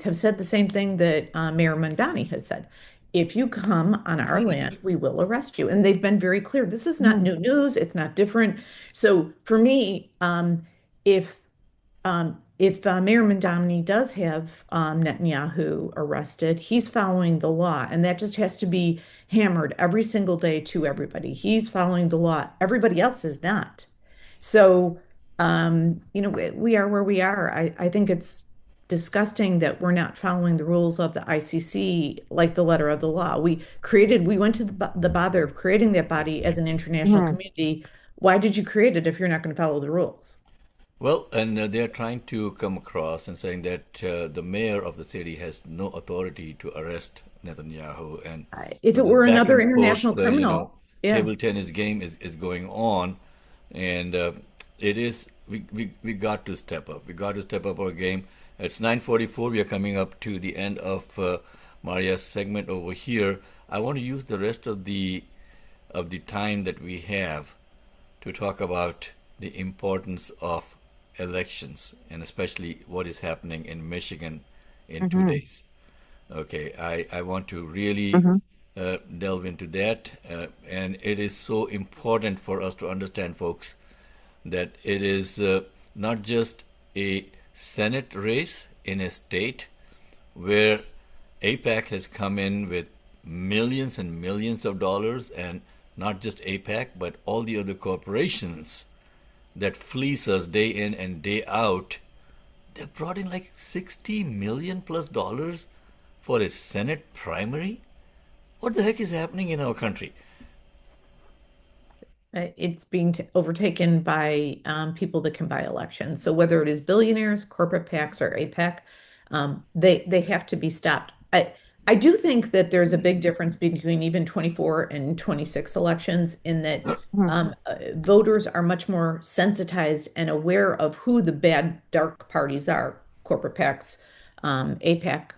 have said the same thing that Mayor Mamdani has said. if you come on our land, we will arrest you. And they've been very clear. This is not new news. It's not different. So for me, if Mayor Mamdani does have Netanyahu arrested, he's following the law, and that just has to be hammered every single day to everybody. He's following the law. Everybody else is not. So, we are where we are. I think it's disgusting that we're not following the rules of the ICC like the letter of the law. We went to the bother of creating that body as an international community. Why did you create it if you're not going to follow the rules? Well, and they're trying to come across and saying that the mayor of the city has no authority to arrest Netanyahu. And if it were another international criminal, table tennis game is going on, and we got to step up. We got to step up our game. It's 9:44. We are coming up to the end of Maria's segment over here. I want to use the rest of the time that we have to talk about the importance of elections, and especially what is happening in Michigan in 2 days. Okay, I want to really delve into that, and it is so important for us to understand, folks, that it is not just a Senate race in a state where AIPAC has come in with millions and millions of dollars, and not just AIPAC, but all the other corporations that fleece us day in and day out. They brought in like $60 million plus for a Senate primary. What the heck is happening in our country? It's being overtaken by people that can buy elections. So whether it is billionaires, corporate PACs, or AIPAC, they have to be stopped. I do think that there's a big difference between even 24 and 26 elections in that voters are much more sensitized and aware of who the bad dark parties are, corporate PACs, AIPAC,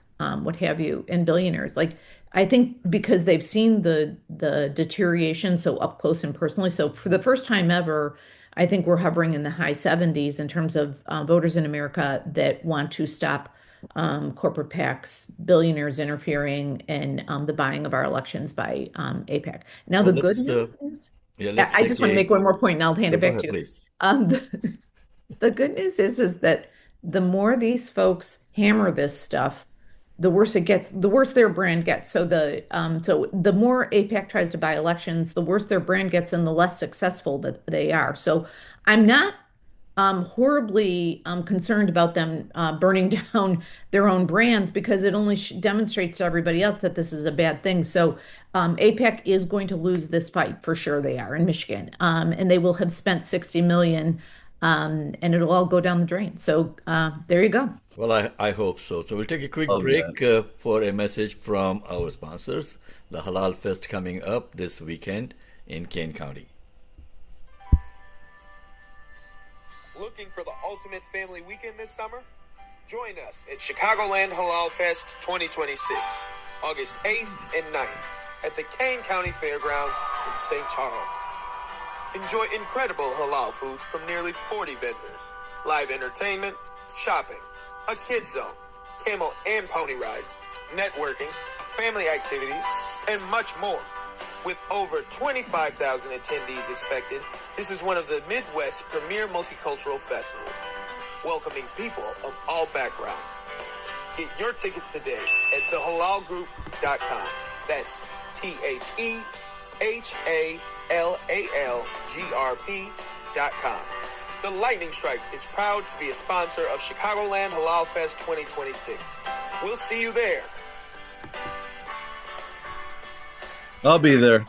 what have you, and billionaires. Like, I think because they've seen the deterioration so up close and personally. So for the first time ever, I think we're hovering in the high 70s in terms of voters in America that want to stop corporate PACs, billionaires interfering in the buying of our elections by AIPAC. Now, the good news is, I just want to make one more point and I'll hand it back to you. The good news is that the more these folks hammer this stuff, the worse it gets, the worse their brand gets. So the more AIPAC tries to buy elections, the worse their brand gets and the less successful that they are. So I'm not horribly concerned about them burning down their own brands, because it only demonstrates to everybody else that this is a bad thing. So AIPAC is going to lose this fight, for sure they are, in Michigan. And they will have spent $60 million, and it'll all go down the drain. So there you go. Well, I hope so. So we'll take a quick break for a message from our sponsors. The Halal Fest coming up this weekend in Kane County. Looking for the ultimate family weekend this summer? Join us at Chicagoland Halal Fest 2026, August 8th and 9th at the Kane County Fairgrounds in St. Charles. Enjoy incredible halal foods from nearly 40 vendors, live entertainment, shopping, a kid zone, camel and pony rides, networking, family activities, and much more. With over 25,000 attendees expected, this is one of the Midwest's premier multicultural festivals, welcoming people of all backgrounds. Get your tickets today at thehalalgroup.com. That's TheHalalGrp.com. The Lightning Strike is proud to be a sponsor of Chicagoland Halal Fest 2026. We'll see you there. I'll be there.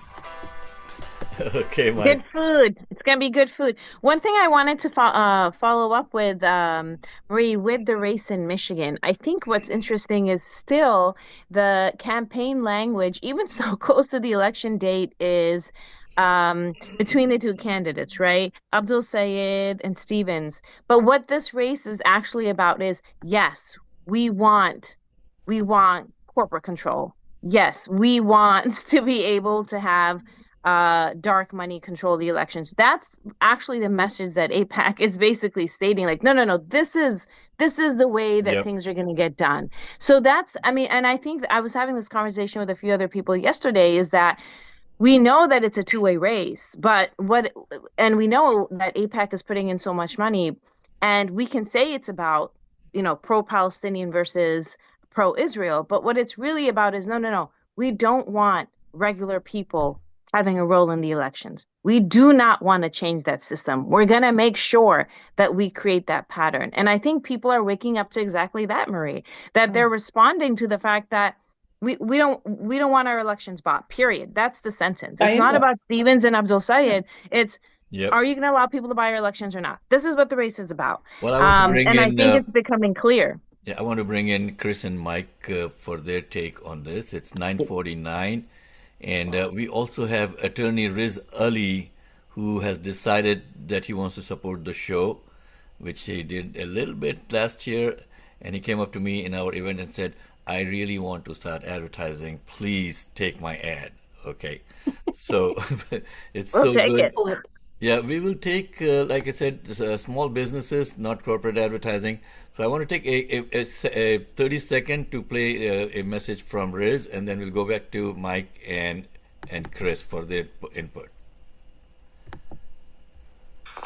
Okay, Mike. Good food. It's going to be good food. One thing I wanted to follow up with, Marie, with the race in Michigan, I think what's interesting is still the campaign language, even so close to the election date, is between the two candidates, right? Abdul Sayed and Stevens. But what this race is actually about is, yes, we want corporate control. Yes, we want to be able to have dark money control the elections. That's actually the message that AIPAC is basically stating, like, no, this is the way that things are going to get done. So that's, I mean, and I think I was having this conversation with a few other people yesterday, is that we know that it's a two-way race, and we know that AIPAC is putting in so much money, and we can say it's about, pro-Palestinian versus pro-Israel, but what it's really about is no, we don't want regular people having a role in the elections. We do not want to change that system. We're going to make sure that we create that pattern. And I think people are waking up to exactly that, Marie, that they're responding to the fact that we don't want our elections bought, period. That's the sentence. It's not about Stevens and Abdul Sayed. It's, are you going to allow people to buy your elections or not? This is what the race is about. Well, I want to bring I think it's becoming clear. Yeah, I want to bring in Chris and Mike for their take on this. It's 9:49. And we also have attorney Riz Ali, who has decided that he wants to support the show, which he did a little bit last year. And he came up to me in our event and said, I really want to start advertising. Please take my ad. Okay. So it's we'll so good. It. Yeah, we will take, like I said, small businesses, not corporate advertising. So I want to take a 30-second to play a message from Riz, and then we'll go back to Mike and Chris for their input.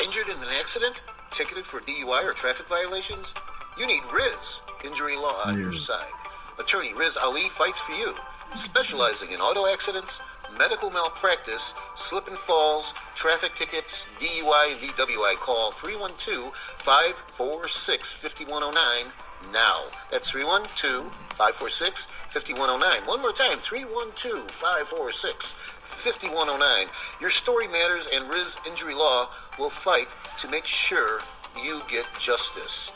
Injured in an accident? Ticketed for DUI or traffic violations? You need Riz Injury Law on your side. Attorney Riz Ali fights for you, specializing in auto accidents, medical malpractice, slip and falls, traffic tickets, DUI, and DWI. Call 312-546-5109 now. That's 312-546-5109. One more time, 312-546-5109. Your story matters, and Riz Injury Law will fight to make sure you get justice.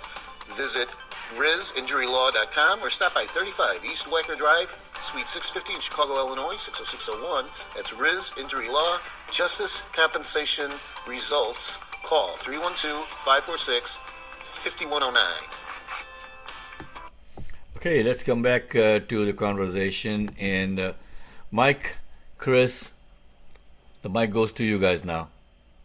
Visit RizInjuryLaw.com or stop by 35 East Wacker Drive, Suite 650 in Chicago, Illinois, 60601. That's Riz Injury Law. Justice, compensation, results. Call 312-546-5109. Okay, let's come back to the conversation. And Mike, Chris, the mic goes to you guys now.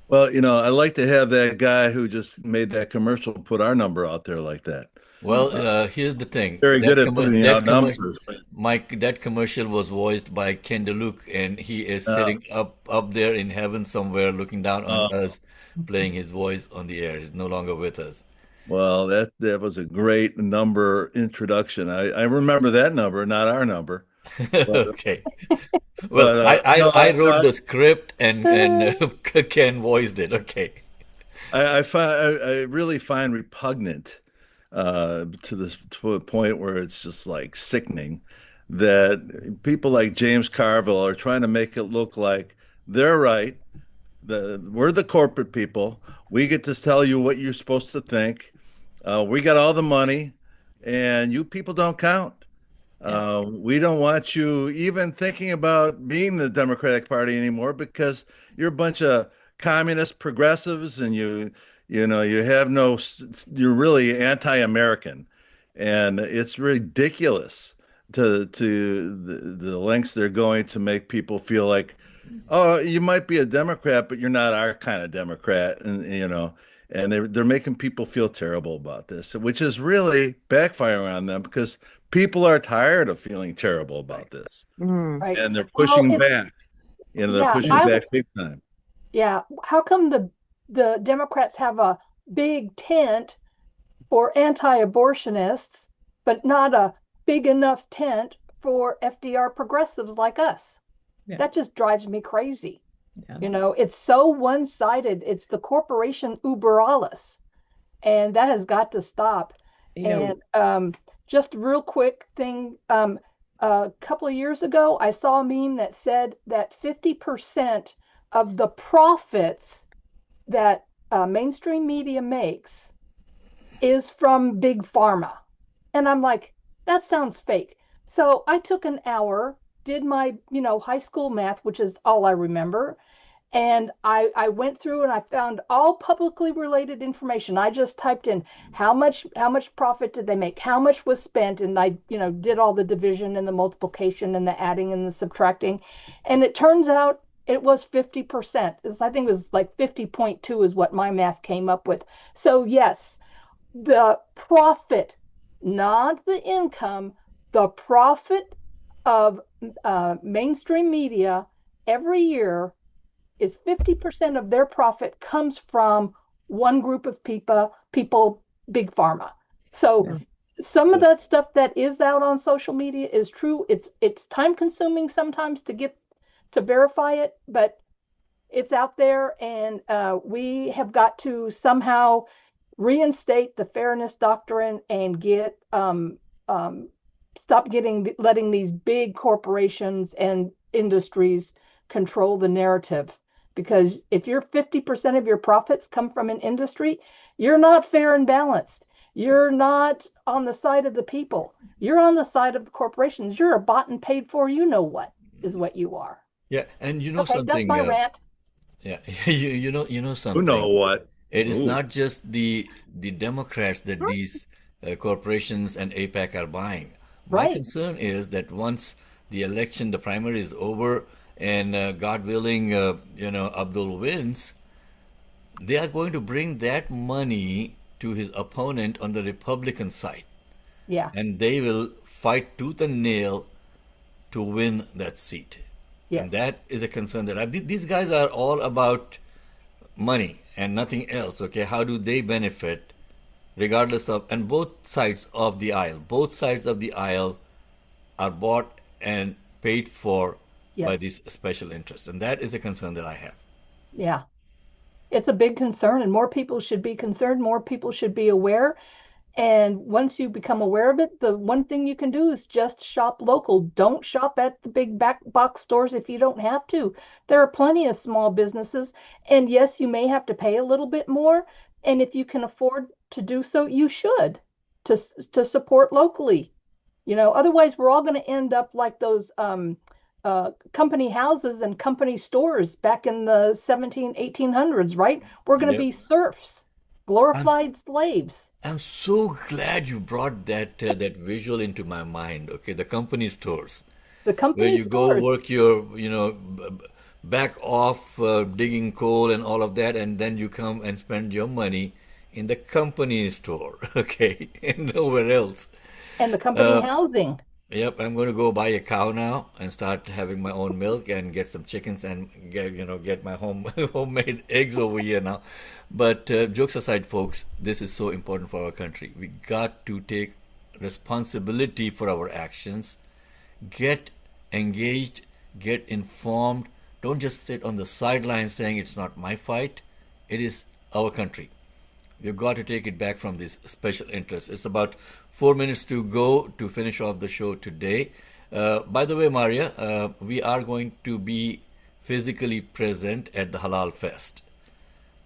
Well, I like to have that guy who just made that commercial put our number out there like that. Well, here's the thing. Very good at putting out numbers. Mike, that commercial was voiced by Ken DeLuke, and he is sitting up there in heaven somewhere looking down on us, playing his voice on the air. He's no longer with us. Well, that was a great number introduction. I remember that number, not our number. But, okay. Well, I wrote the script and Ken voiced it. Okay. I really find repugnant to a point where it's just like sickening that people like James Carville are trying to make it look like they're right. We're the corporate people. We get to tell you what you're supposed to think. We got all the money, and you people don't count. We don't want you even thinking about being the Democratic Party anymore because you're a bunch of communist progressives, and you're really anti-American, and it's ridiculous to the lengths they're going to make people feel like, oh, you might be a Democrat, but you're not our kind of Democrat, and they're making people feel terrible about this, which is really backfiring on them because people are tired of feeling terrible about this, right. and they're pushing back. They're pushing back big time. Yeah, how come the Democrats have a big tent for anti-abortionists, but not a big enough tent for FDR progressives like us? Yeah. That just drives me crazy. Yeah. It's so one-sided. It's the corporation Uber alles, and that has got to stop. And just a real quick thing, a couple of years ago, I saw a meme that said that 50% of the profits that mainstream media makes is from big pharma. And I'm like, that sounds fake. So I took an hour, did my, high school math, which is all I remember. And I went through and I found all publicly related information. I just typed in how much profit did they make, how much was spent, and I did all the division and the multiplication and the adding and the subtracting. And it turns out it was 50%. I think it was like 50.2 is what my math came up with. So yes, the profit, not the income, the profit of mainstream media every year is 50% of their profit comes from one group of people, big pharma. So some of that stuff that is out on social media is true. It's time consuming sometimes to verify it, but it's out there, and we have got to somehow reinstate the fairness doctrine and get stop letting these big corporations and industries control the narrative. Because if your 50% of your profits come from an industry, you're not fair and balanced. You're not on the side of the people. You're on the side of the corporations. You're a bought and paid for, you know what, is what you are. Yeah, and you know Okay, that's something. my rant. Yeah, you know Who something. know what? It is Ooh. not just the Democrats that these corporations and APAC are buying. My Right. concern is that once the election, the primary is over, and God willing, Abdul wins, they are going to bring that money to his opponent on the Republican side, Yeah. and they will fight tooth and nail to win that seat. And Yes. that is a concern these guys are all about money and nothing else. Okay, how do they benefit, regardless of, and both sides of the aisle are bought and paid for by Yes. these special interests, and that is a concern that I have. Yeah. It's a big concern, and more people should be concerned. More people should be aware. And once you become aware of it, the one thing you can do is just shop local. Don't shop at the big back box stores if you don't have to. There are plenty of small businesses. And yes, you may have to pay a little bit more. And if you can afford to do so, you should to support locally. Otherwise we're all going to end up like those company houses and company stores back in the 1800s, right? We're going to Yep. be serfs, I'm glorified slaves. I'm so glad you brought that visual into my mind. Okay, the company stores The where company you go stores. work your back off digging coal and all of that, and then you come and spend your money in the company store. Okay, and nowhere else. And the company Uh, housing. Yep, I'm going to go buy a cow now and start having my own milk and get some chickens and get my homemade eggs over here now. But jokes aside, folks, this is so important for our country. We got to take responsibility for our actions, get engaged, get informed. Don't just sit on the sidelines saying it's not my fight. It is our country. We've got to take it back from these special interests. It's about 4 minutes to go to finish off the show today. By the way, Maria, we are going to be physically present at the Halal Fest.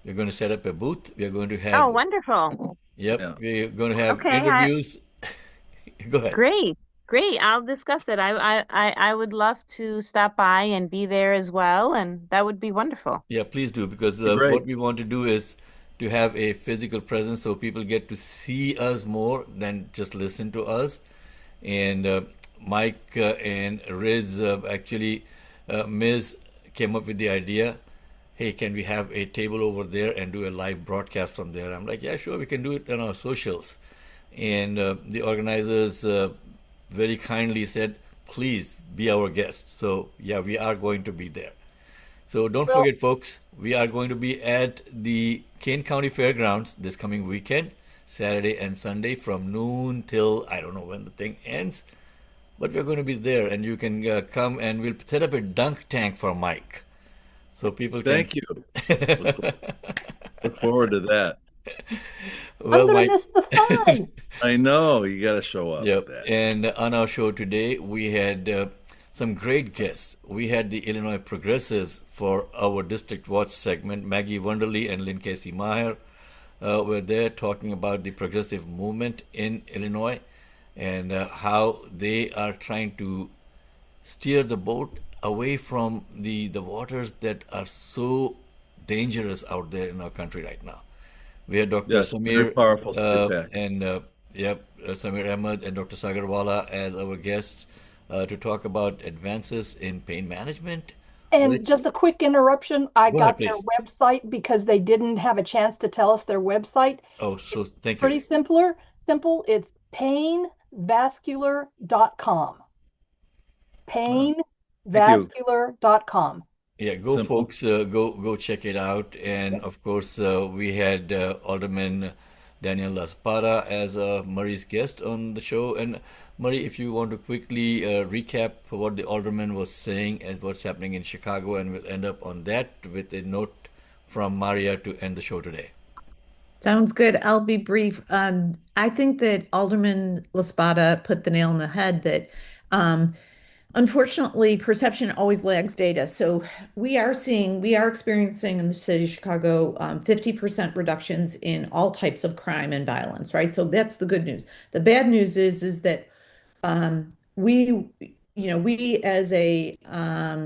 We're going to set up a booth. We are going to Oh, have, wonderful. yep, Yeah. we're going to have Okay, interviews. Go ahead. great. I'll discuss it. I would love to stop by and be there as well, and that would be wonderful. Yeah, please do, because Great. what we want to do is to have a physical presence so people get to see us more than just listen to us. And Mike and Riz actually, Ms. came up with the idea, hey, can we have a table over there and do a live broadcast from there? I'm like, yeah, sure, we can do it on our socials. And the organizers very kindly said, please be our guest. So yeah, we are going to be there. So don't Well, forget, folks, we are going to be at the Kane County Fairgrounds this coming weekend, Saturday and Sunday from noon till I don't know when the thing ends. But we're going to be there, and you can come, and we'll set up a dunk tank for Mike. So people can. Thank you. Look forward to that. I'm Well, going to Mike. miss the fun. I know you got to show up Yep. with that. And on our show today, we had some great guests. We had the Illinois Progressives for our District Watch segment. Maggie Wunderly and Lynn Casey Maher were there talking about the progressive movement in Illinois and how they are trying to steer the boat away from the waters that are so dangerous out there in our country right now. We had Dr. Yes, very Samir powerful feedback. and Samir Ahmed and Dr. Sagarwala as our guests to talk about advances in pain management And just a quick interruption. I Go ahead, got their please. website because they didn't have a chance to tell us their website. Oh, so thank Pretty you. simple. It's painvascular.com. Painvascular.com. Yeah, go Simple. folks, go check it out. And of course, we had Alderman Daniel Laspada as Murray's guest on the show. And Murray, if you want to quickly recap what the alderman was saying as what's happening in Chicago, and we'll end up on that with a note from Maria to end the show today. Sounds good. I'll be brief. I think that Alderman Laspada put the nail on the head that unfortunately, perception always lags data. So we are experiencing in the city of Chicago 50% reductions in all types of crime and violence, right? So that's the good news. The bad news is that we as a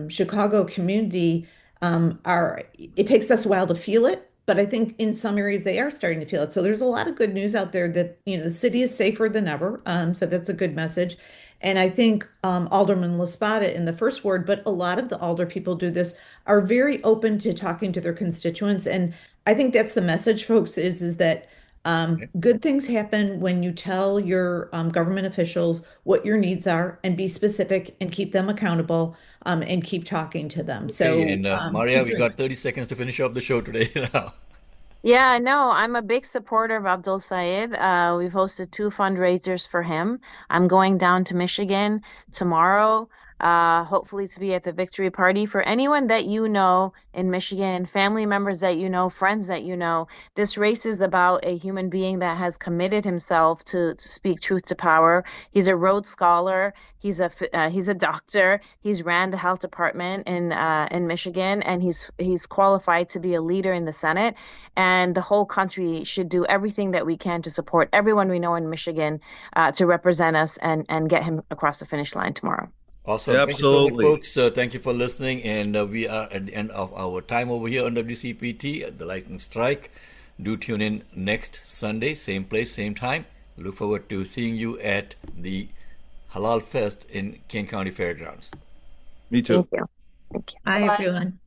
Chicago community it takes us a while to feel it, but I think in some areas they are starting to feel it. So there's a lot of good news out there that, the city is safer than ever. So that's a good message. And I think Alderman Laspada in the first ward, but a lot of the alder people do this, are very open to talking to their constituents. And I think that's the message, folks, is that good things happen when you tell your government officials what your needs are and be specific and keep them accountable and keep talking to them. So, Okay, and Maria, we got 30 seconds to finish off the show today. Now. Yeah, no, I'm a big supporter of Abdul Sayed. We've hosted 2 fundraisers for him. I'm going down to Michigan tomorrow, hopefully to be at the victory party. For anyone that you know in Michigan, family members that you know, friends that you know, this race is about a human being that has committed himself to speak truth to power. He's a Rhodes Scholar. He's a doctor. He's ran the health department in Michigan, and he's qualified to be a leader in the Senate. And the whole country should do everything that we can to support everyone we know in Michigan to represent us and get him across the finish line tomorrow. Awesome. Absolutely. Thank you so much, folks. Thank you for listening. And we are at the end of our time over here on WCPT at the Lightning Strike. Do tune in next Sunday, same place, same time. Look forward to seeing you at the Halal Fest in Kane County Fairgrounds. Me too. Thank you. Bye, everyone.